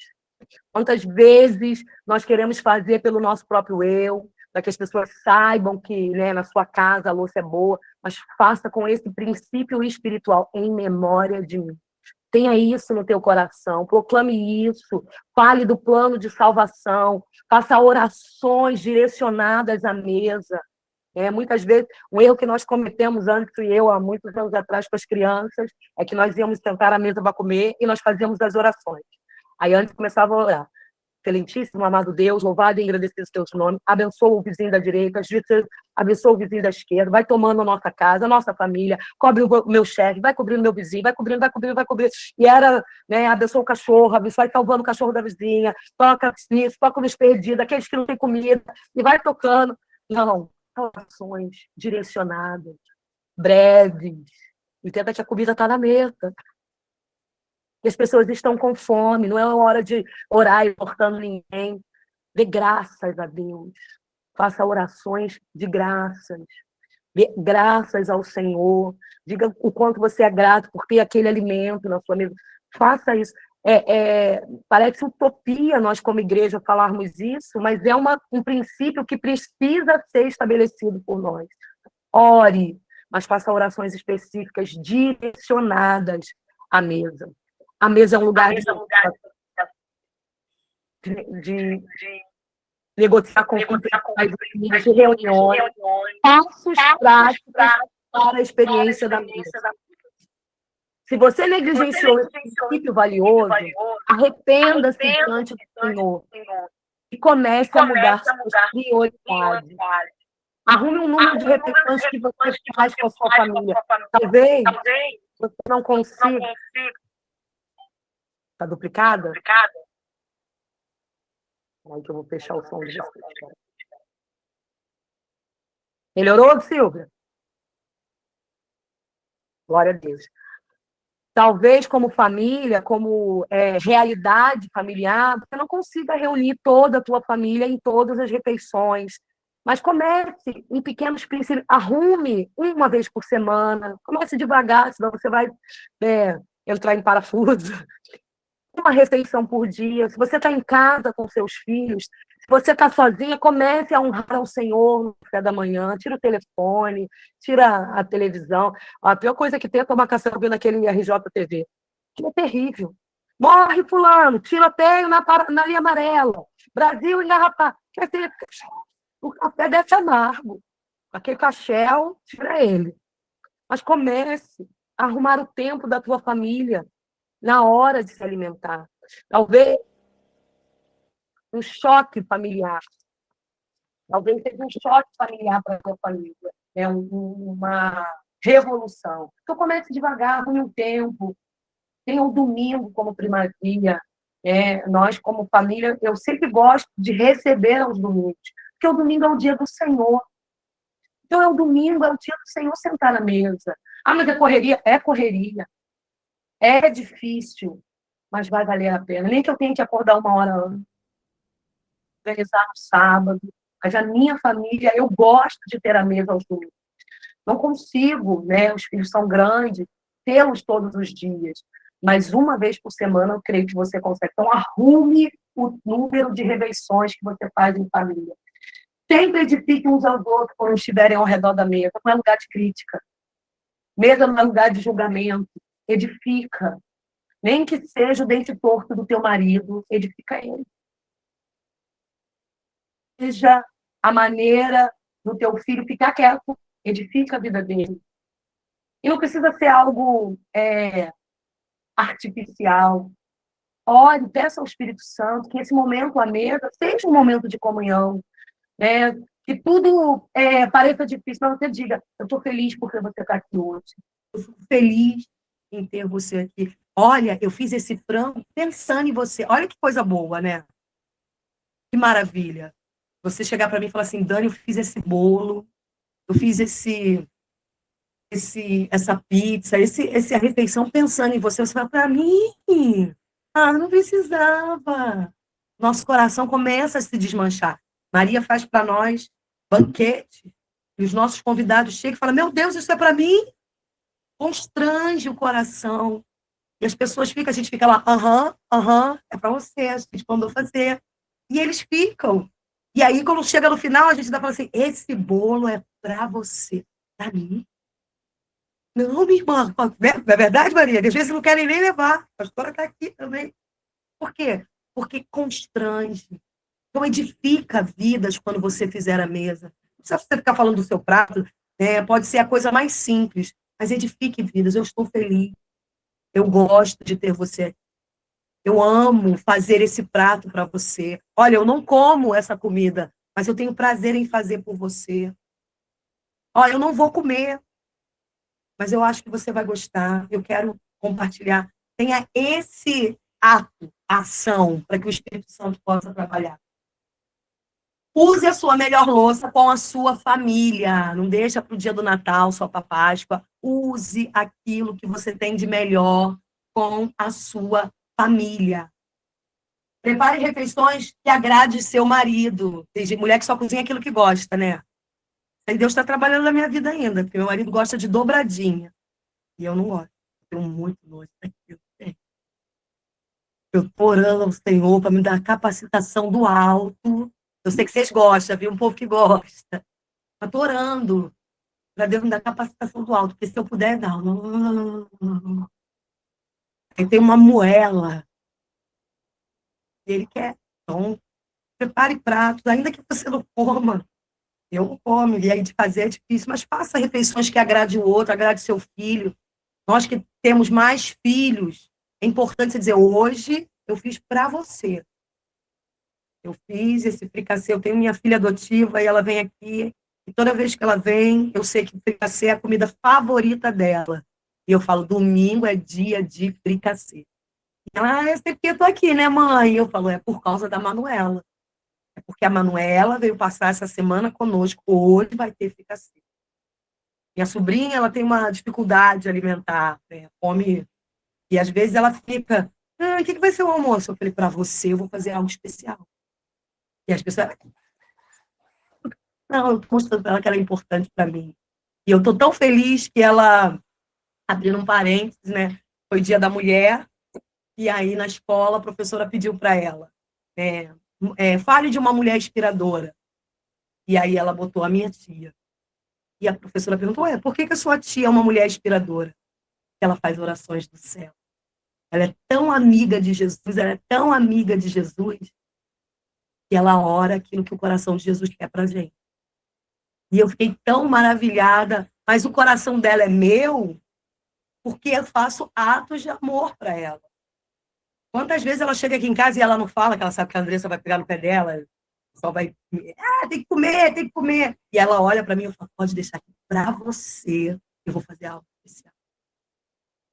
A: Quantas vezes nós queremos fazer pelo nosso próprio eu, para que as pessoas saibam que, né, na sua casa a louça é boa, mas faça com esse princípio espiritual, em memória de mim. Tenha isso no teu coração, proclame isso, fale do plano de salvação, faça orações direcionadas à mesa. Muitas vezes, um erro que nós cometemos antes, e eu, há muitos anos atrás, com as crianças, é que nós íamos sentar à mesa para comer e nós fazíamos as orações. Aí antes começava a orar. Excelentíssimo, amado Deus, louvado e agradecido os teus nomes, abençoa o vizinho da direita, abençoa o vizinho da esquerda, vai tomando a nossa casa, a nossa família, cobre o meu chefe, vai cobrindo o meu vizinho, vai cobrindo. E era, né, abençoa o cachorro, vai salvando o cachorro da vizinha, toca nisso, toca nos perdidos, aqueles que não têm comida, e vai tocando. Não, orações direcionadas, breves, entenda que a comida está na mesa. E as pessoas estão com fome, não é hora de orar exortando ninguém. Dê graças a Deus. Faça orações de graças. Dê graças ao Senhor. Diga o quanto você é grato por ter aquele alimento na sua mesa. Faça isso. Parece utopia nós, como igreja, falarmos isso, mas é um princípio que precisa ser estabelecido por nós. Ore, mas faça orações específicas, direcionadas à mesa. A mesa é um lugar de negociar com de reuniões, passos práticos para a experiência da mesa. Se você negligenciou esse princípio valioso, arrependa-se diante do Senhor e comece a mudar suas prioridades. Arrume um número de refeições que você faz com a sua família. Talvez você não consiga. Está duplicada? Aí que eu vou fechar o som de vocês. Melhorou, Silvia? Glória a Deus. Talvez, como família, como realidade familiar, você não consiga reunir toda a tua família em todas as refeições. Mas comece em pequenos princípios. Arrume uma vez por semana. Comece devagar, senão você vai entrar em parafuso. Uma refeição por dia. Se você está em casa com seus filhos, se você está sozinha, comece a honrar ao Senhor no café da manhã. Tira o telefone, tira a televisão. A pior coisa que tem é tomar café ouvindo aquele RJTV. Que é terrível. Morre fulano, tiroteio na linha amarela. Brasil engarrafado. O café deve ser amargo. Aquele cachel, tira ele. Mas comece a arrumar o tempo da tua família na hora de se alimentar. Talvez um choque familiar. Talvez seja um choque familiar para a tua família. Uma revolução. Então, comece devagar, arrume um tempo. Tenha um domingo como primazia. Nós, como família, eu sempre gosto de receber aos domingos, porque o domingo é o dia do Senhor. Então, é o domingo, é o dia do Senhor sentar na mesa. Ah, mas é correria? É correria. É difícil, mas vai valer a pena. Nem que eu tenha que acordar 1 hora antes, organizar no sábado. Mas a minha família, eu gosto de ter a mesa aos domingos. Não consigo, né? Os filhos são grandes, tê-los todos os dias. Mas uma vez por semana, eu creio que você consegue. Então, arrume o número de refeições que você faz em família. Sempre edifique uns aos outros quando estiverem ao redor da mesa. Não é lugar de crítica. Mesa não é lugar de julgamento. Edifica. Nem que seja o dente torto do teu marido, edifica ele. Seja a maneira do teu filho ficar quieto, edifica a vida dele. E não precisa ser algo artificial. Ore, peça ao Espírito Santo que esse momento à mesa seja um momento de comunhão. Que tudo pareça difícil, mas você diga, eu estou feliz porque você está aqui hoje. Eu fico feliz em ter você aqui. Olha, eu fiz esse frango pensando em você. Olha que coisa boa, né? Que maravilha. Você chegar para mim e falar assim, Dani, eu fiz esse bolo, eu fiz essa pizza, essa refeição pensando em você. Você fala, para mim? Ah, não precisava. Nosso coração começa a se desmanchar. Maria faz para nós banquete, e os nossos convidados chegam e falam, meu Deus, isso é para mim? Constrange o coração. E as pessoas ficam, a gente fica lá, é para você, a gente mandou fazer. E eles ficam. E aí, quando chega no final, a gente dá para assim, esse bolo é para você. Para mim? Não, minha irmã. Não é verdade, Maria? Às vezes não querem nem levar. A pastora está aqui também. Por quê? Porque constrange. Então, edifica vidas quando você fizer a mesa. Não precisa você ficar falando do seu prato, né? Pode ser a coisa mais simples, mas edifique vidas. Eu estou feliz. Eu gosto de ter você aqui. Eu amo fazer esse prato para você. Olha, eu não como essa comida, mas eu tenho prazer em fazer por você. Olha, eu não vou comer, mas eu acho que você vai gostar. Eu quero compartilhar. Tenha esse ato, ação, para que o Espírito Santo possa trabalhar. Use a sua melhor louça com a sua família. Não deixa para o dia do Natal, só para Páscoa. Use aquilo que você tem de melhor com a sua família. Prepare refeições que agrade seu marido. Tem mulher que só cozinha aquilo que gosta, né? Aí Deus está trabalhando na minha vida ainda, porque meu marido gosta de dobradinha. E eu não gosto. Eu tenho muito nojo daquilo. Eu estou orando ao Senhor para me dar capacitação do alto. Eu sei que vocês gostam, viu? Um povo que gosta. Eu estou orando para Deus me dar capacitação do alto, porque se eu puder dar. Aí tem uma moela. Ele quer. Então, prepare pratos, ainda que você não coma. Eu não como. E aí de fazer é difícil, mas faça refeições que agrade o outro, agrade seu filho. Nós que temos mais filhos, é importante você dizer, hoje eu fiz para você. Eu fiz esse fricassê, eu tenho minha filha adotiva e ela vem aqui, e toda vez que ela vem, eu sei que fricassê é a comida favorita dela. E eu falo, domingo é dia de fricassê. Ela, eu sei porque eu tô aqui, né, mãe? Eu falo, é por causa da Manuela. É porque a Manuela veio passar essa semana conosco, hoje vai ter fricassê. Minha sobrinha, ela tem uma dificuldade alimentar, né? Come, e às vezes ela fica, o que vai ser o almoço? Eu falei, para você, eu vou fazer algo especial. E as pessoas, não, eu estou mostrando para ela que ela é importante para mim. E eu estou tão feliz que ela, abrindo um parênteses, né? Foi Dia da Mulher, e aí na escola a professora pediu para ela, fale de uma mulher inspiradora. E aí ela botou a minha tia. E a professora perguntou, por que a sua tia é uma mulher inspiradora? Ela faz orações do céu. Ela é tão amiga de Jesus, ela é tão amiga de Jesus, que ela ora aquilo que o coração de Jesus quer para a gente. E eu fiquei tão maravilhada, mas o coração dela é meu, porque eu faço atos de amor para ela. Quantas vezes ela chega aqui em casa e ela não fala, que ela sabe que a Andressa vai pegar no pé dela, só vai, tem que comer, tem que comer. E ela olha para mim e fala, pode deixar aqui para você, eu vou fazer algo especial.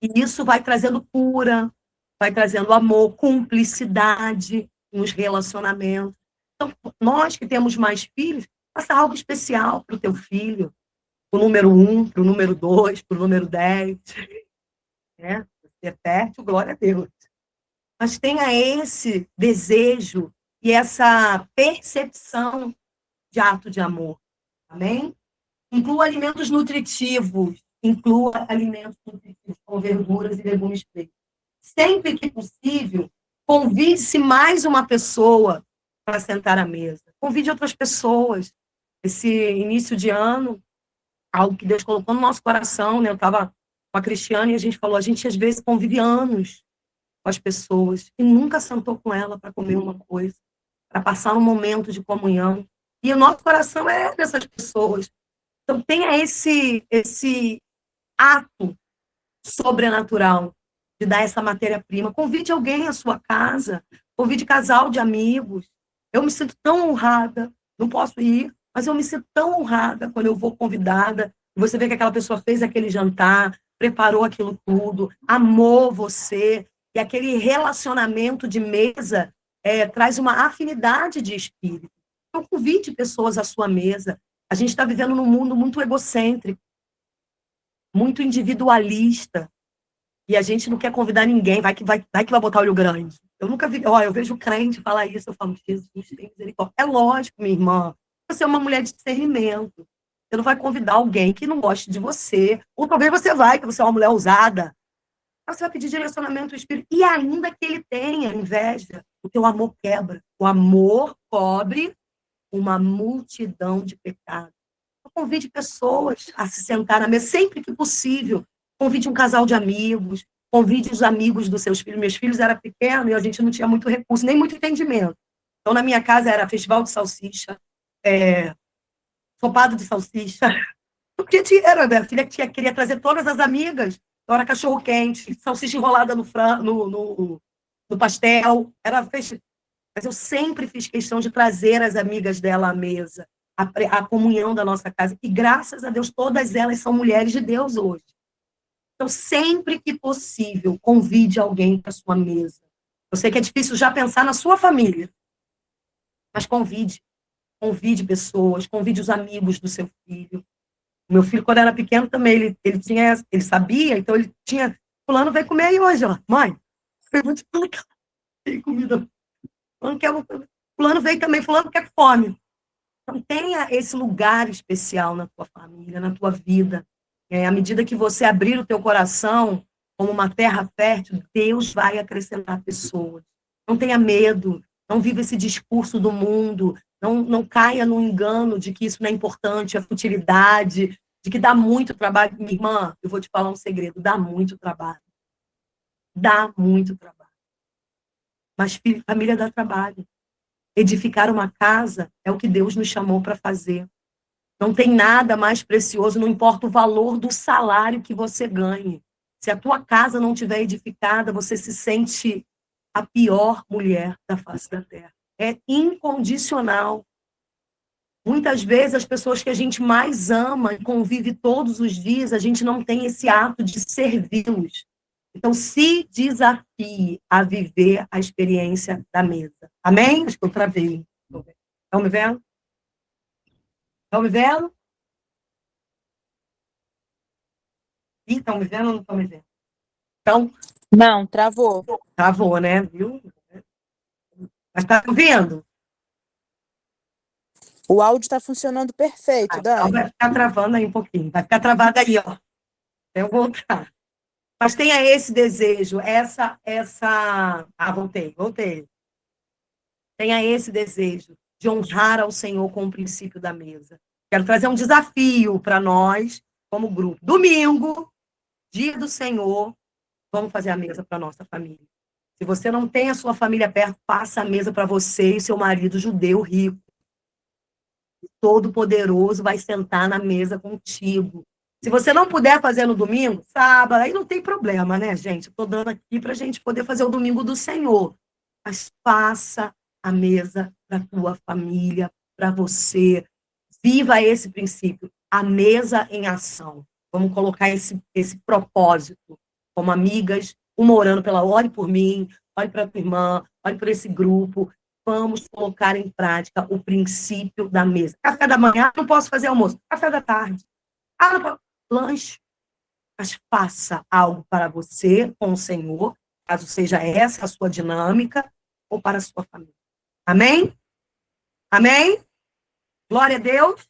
A: E isso vai trazendo cura, vai trazendo amor, cumplicidade nos relacionamentos. Então, nós que temos mais filhos, faça algo especial para o teu filho, para o número 1, para o número 2, para o número 10. Né? Você é fértil, glória a Deus. Mas tenha esse desejo e essa percepção de ato de amor. Amém? Inclua alimentos nutritivos. Inclua alimentos nutritivos, com verduras e legumes frescos. Sempre que possível, convide-se mais uma pessoa para sentar à mesa. Convide outras pessoas. Esse início de ano, algo que Deus colocou no nosso coração, né? Eu estava com a Cristiane e a gente falou, a gente às vezes convive anos com as pessoas e nunca sentou com ela para comer uma coisa, para passar um momento de comunhão. E o nosso coração é dessas pessoas. Então, tenha esse ato sobrenatural de dar essa matéria-prima. Convide alguém à sua casa, convide casal de amigos. Eu me sinto tão honrada, não posso ir, mas eu me sinto tão honrada quando eu vou convidada, e você vê que aquela pessoa fez aquele jantar, preparou aquilo tudo, amou você, e aquele relacionamento de mesa traz uma afinidade de espírito. Então, convide pessoas à sua mesa. A gente está vivendo num mundo muito egocêntrico, muito individualista, e a gente não quer convidar ninguém, vai que vai botar olho grande. Eu nunca vi, ó, eu vejo crente falar isso, eu falo, Jesus, tem misericórdia. É lógico, minha irmã, você é uma mulher de discernimento. Você não vai convidar alguém que não goste de você. Ou talvez você vai, que você é uma mulher ousada. Aí você vai pedir direcionamento do Espírito. E ainda que ele tenha inveja, o teu amor quebra. O amor cobre uma multidão de pecados. Então, convide pessoas a se sentar na mesa, sempre que possível. Convide um casal de amigos, convide os amigos dos seus filhos. Meus filhos eram pequenos e a gente não tinha muito recurso, nem muito entendimento. Então, na minha casa era festival de salsicha, sopado de salsicha. Não tinha dinheiro, minha filha queria trazer todas as amigas. Então, era cachorro-quente, salsicha enrolada no pastel. Era festival. Mas eu sempre fiz questão de trazer as amigas dela à mesa, a comunhão da nossa casa. E, graças a Deus, todas elas são mulheres de Deus hoje. Então, sempre que possível, convide alguém para a sua mesa. Eu sei que é difícil já pensar na sua família, mas convide pessoas, convide os amigos do seu filho. O meu filho, quando era pequeno, também, ele sabia, então ele tinha, fulano veio comer aí hoje, ó. Mãe, eu vou te explicar, tem comida. Fulano veio também, fulano quer fome. Então, tenha esse lugar especial na tua família, na tua vida. À medida que você abrir o teu coração como uma terra fértil, Deus vai acrescentar pessoas. Não tenha medo, não viva esse discurso do mundo, não caia no engano de que isso não é importante, é futilidade, de que dá muito trabalho. Minha irmã, eu vou te falar um segredo, dá muito trabalho. Dá muito trabalho. Mas família dá trabalho. Edificar uma casa é o que Deus nos chamou para fazer. Não tem nada mais precioso, não importa o valor do salário que você ganhe. Se a tua casa não estiver edificada, você se sente a pior mulher da face da terra. É incondicional. Muitas vezes, as pessoas que a gente mais ama e convive todos os dias, a gente não tem esse ato de servi-los. Então, se desafie a viver a experiência da mesa. Amém? Acho que eu travei. Estão me vendo? Estão me vendo? Ih, estão me vendo ou não estão me vendo? Então,
E: Não, travou.
A: travou, né? Viu? Mas está ouvindo?
E: O áudio está funcionando perfeito,
A: Então
E: Dani.
A: vai ficar travando aí um pouquinho. Vai ficar travado aí, ó. Eu vou voltar. Mas tenha esse desejo, voltei. Tenha esse desejo de honrar ao Senhor com o princípio da mesa. Quero trazer um desafio para nós, como grupo. Domingo, dia do Senhor, vamos fazer a mesa para a nossa família. Se você não tem a sua família perto, faça a mesa para você e seu marido judeu rico. Todo-Poderoso vai sentar na mesa contigo. Se você não puder fazer no domingo, sábado, aí não tem problema, né, gente? Estou dando aqui para a gente poder fazer o domingo do Senhor. Mas faça a mesa para a tua família, para você. Viva esse princípio, a mesa em ação. Vamos colocar esse propósito como amigas, uma orando pela ore por mim, ore para a tua irmã, ore por esse grupo. Vamos colocar em prática o princípio da mesa. Café da manhã, não posso fazer almoço. Café da tarde. Não posso. Lanche. Mas faça algo para você, com o Senhor, caso seja essa a sua dinâmica, ou para a sua família. Amém? Amém? Glória a Deus.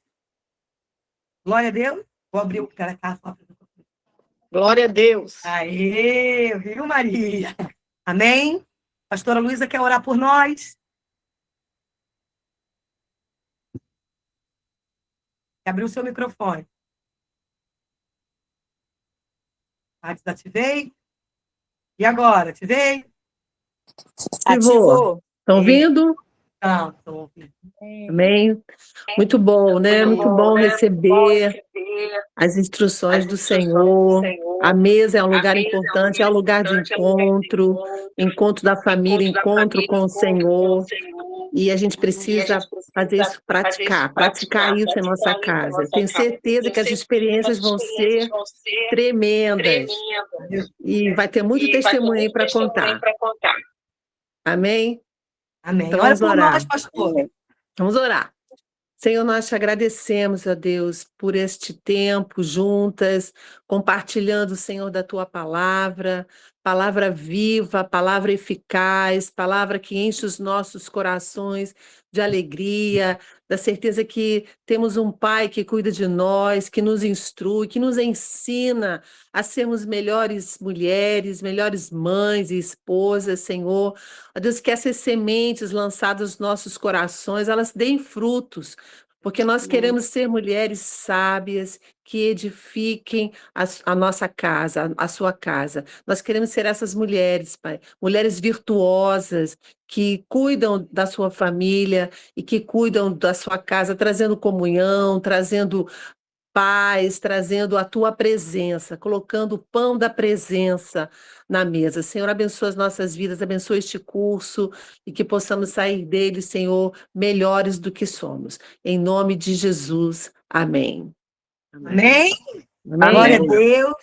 A: Glória a Deus. Vou abrir o cara.
F: Glória a Deus.
A: Aê, viu, Maria? Amém? Pastora Luísa quer orar por nós? Abriu o seu microfone. Desativei. E agora? Ativei?
E: Ativou.
G: Estão ouvindo?
A: Estão ouvindo.
G: Amém. Muito bom, né? Muito bom receber as instruções do Senhor. A mesa é um lugar importante, é um lugar de encontro, encontro da família, encontro com o Senhor. E a gente precisa fazer isso, praticar isso em nossa casa. Tenho certeza que as experiências vão ser tremendas. E vai ter muito testemunho aí para contar. Amém?
A: Amém.
G: Então,
A: Ora
G: vamos
A: por
G: orar.
A: nós, pastor.
G: Vamos orar. Senhor, nós te agradecemos, ó Deus, por este tempo juntas, compartilhando, Senhor, da tua palavra. palavra viva, palavra eficaz, palavra que enche os nossos corações de alegria, da certeza que temos um Pai que cuida de nós, que nos instrui, que nos ensina a sermos melhores mulheres, melhores mães e esposas, Senhor. Ó Deus, que essas sementes lançadas nos nossos corações, elas deem frutos, porque nós queremos ser mulheres sábias que edifiquem a nossa casa, a sua casa. Nós queremos ser essas mulheres, Pai, mulheres virtuosas, que cuidam da sua família e que cuidam da sua casa, trazendo comunhão, trazendo paz, trazendo a tua presença, colocando o pão da presença na mesa. Senhor, abençoa as nossas vidas, abençoa este curso e que possamos sair dele, Senhor, melhores do que somos. Em nome de Jesus. Amém.
A: Amém? Glória a Deus.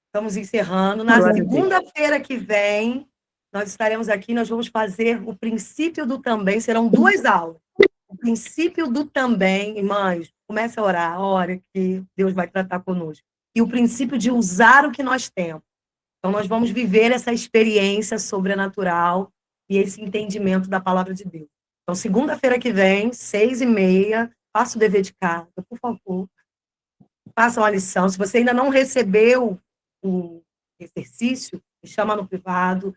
A: Estamos encerrando. Na segunda-feira que vem, nós estaremos aqui, nós vamos fazer o princípio do também, serão 2 aulas. O princípio do também, irmãs, comece a orar, ora que Deus vai tratar conosco. E o princípio de usar o que nós temos. Então, nós vamos viver essa experiência sobrenatural e esse entendimento da palavra de Deus. Então, segunda-feira que vem, 6h30, faça o dever de casa, por favor. Façam a lição. Se você ainda não recebeu o exercício, me chama no privado.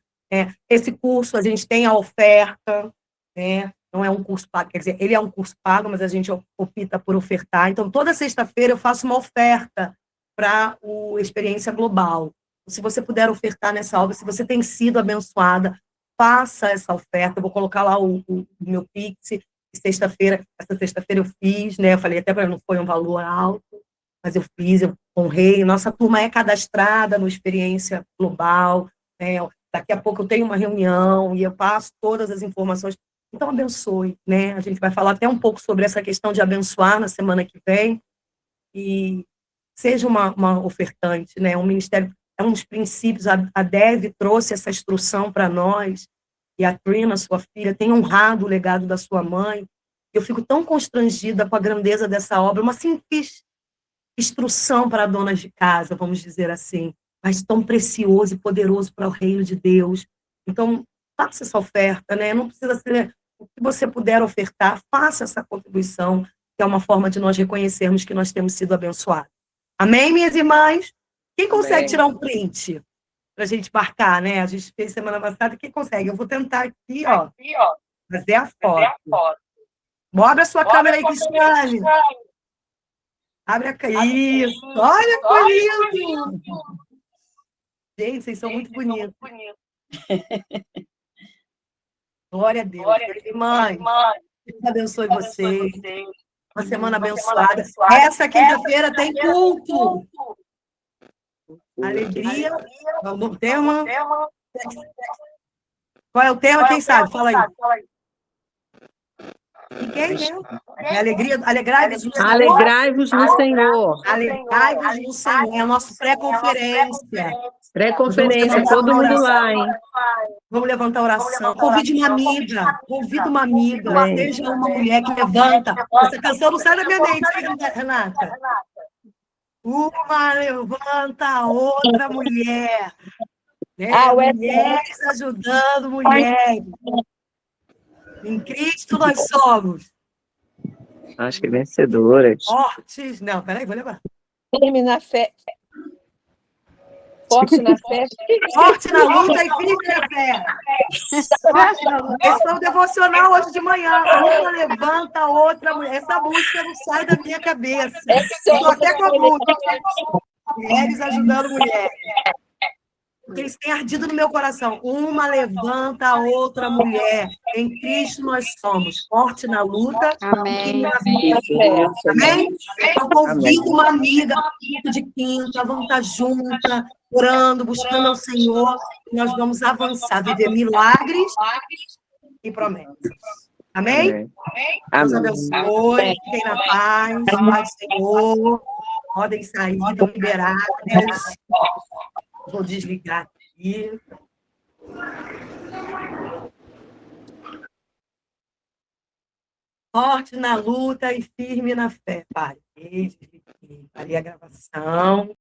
A: Esse curso, a gente tem a oferta, né? Não é um curso pago, quer dizer, ele é um curso pago, mas a gente opta por ofertar. Então, toda sexta-feira eu faço uma oferta para o Experiência Global. Se você puder ofertar nessa obra, se você tem sido abençoada, faça essa oferta. Eu vou colocar lá o meu Pix. Essa sexta-feira eu fiz, né? Eu falei até para não foi um valor alto, mas eu fiz, eu honrei. Nossa turma é cadastrada no Experiência Global. Né? Daqui a pouco eu tenho uma reunião e eu passo todas as informações. Então, abençoe, né? A gente vai falar até um pouco sobre essa questão de abençoar na semana que vem. E seja uma ofertante, né? Um ministério, é um dos princípios. A Dev trouxe essa instrução para nós, e a Trina, sua filha, tem honrado o legado da sua mãe. Eu fico tão constrangida com a grandeza dessa obra, uma simples instrução para donas de casa, vamos dizer assim, mas tão precioso e poderoso para o reino de Deus. Então, faça essa oferta, né? Não precisa ser o que você puder ofertar, faça essa contribuição, que é uma forma de nós reconhecermos que nós temos sido abençoados. Amém, minhas irmãs? Quem consegue tirar um print para a gente marcar, né? A gente fez semana passada, quem consegue? Eu vou tentar aqui, ó, fazer a foto. Abre a sua câmera aí, Cristiane. Abre a câmera. Isso, olha que lindo! Gente, vocês são muito bonitos. Glória a Deus. Irmãs, Deus abençoe vocês. Uma semana abençoada. Essa quinta-feira tem culto. Alegria. É o novo tema. Qual é o tema? Quem sabe? Fala aí. E quem mesmo? É alegria. Alegrai-vos no Senhor.
G: Alegrai-vos no Senhor.
A: Alegrai-vos no Senhor. É a nossa pré-conferência.
G: Pré-conferência, todo mundo lá, hein?
A: Vamos levantar a oração. Convide uma amiga. Convida uma amiga. Seja uma mulher que levanta. Essa canção não sai da minha mente, Renata. Uma levanta a outra mulher. Né? Mulheres ajudando mulheres. Em Cristo nós somos.
C: Acho que vencedoras.
A: Fortes. Não, peraí, vou levar.
E: Firme na fé. Forte na fé.
A: Forte na luta e firme na fé. Esse foi o devocional hoje de manhã. Uma levanta a outra mulher. Essa música não sai da minha cabeça. Estou até com a música. Mulheres ajudando mulheres. Porque isso tem ardido no meu coração. Uma levanta a outra mulher. Em Cristo nós somos. Forte na luta.
F: Amém.
A: Amém? Então, convido uma amiga de quinta, vamos estar juntas, orando, buscando ao Senhor. E nós vamos avançar, viver milagres e promessas. Amém? Deus abençoe. Fiquem na paz. Paz do Senhor. Podem sair, estão liberadas. Vou desligar aqui. Forte na luta e firme na fé. Parei a gravação.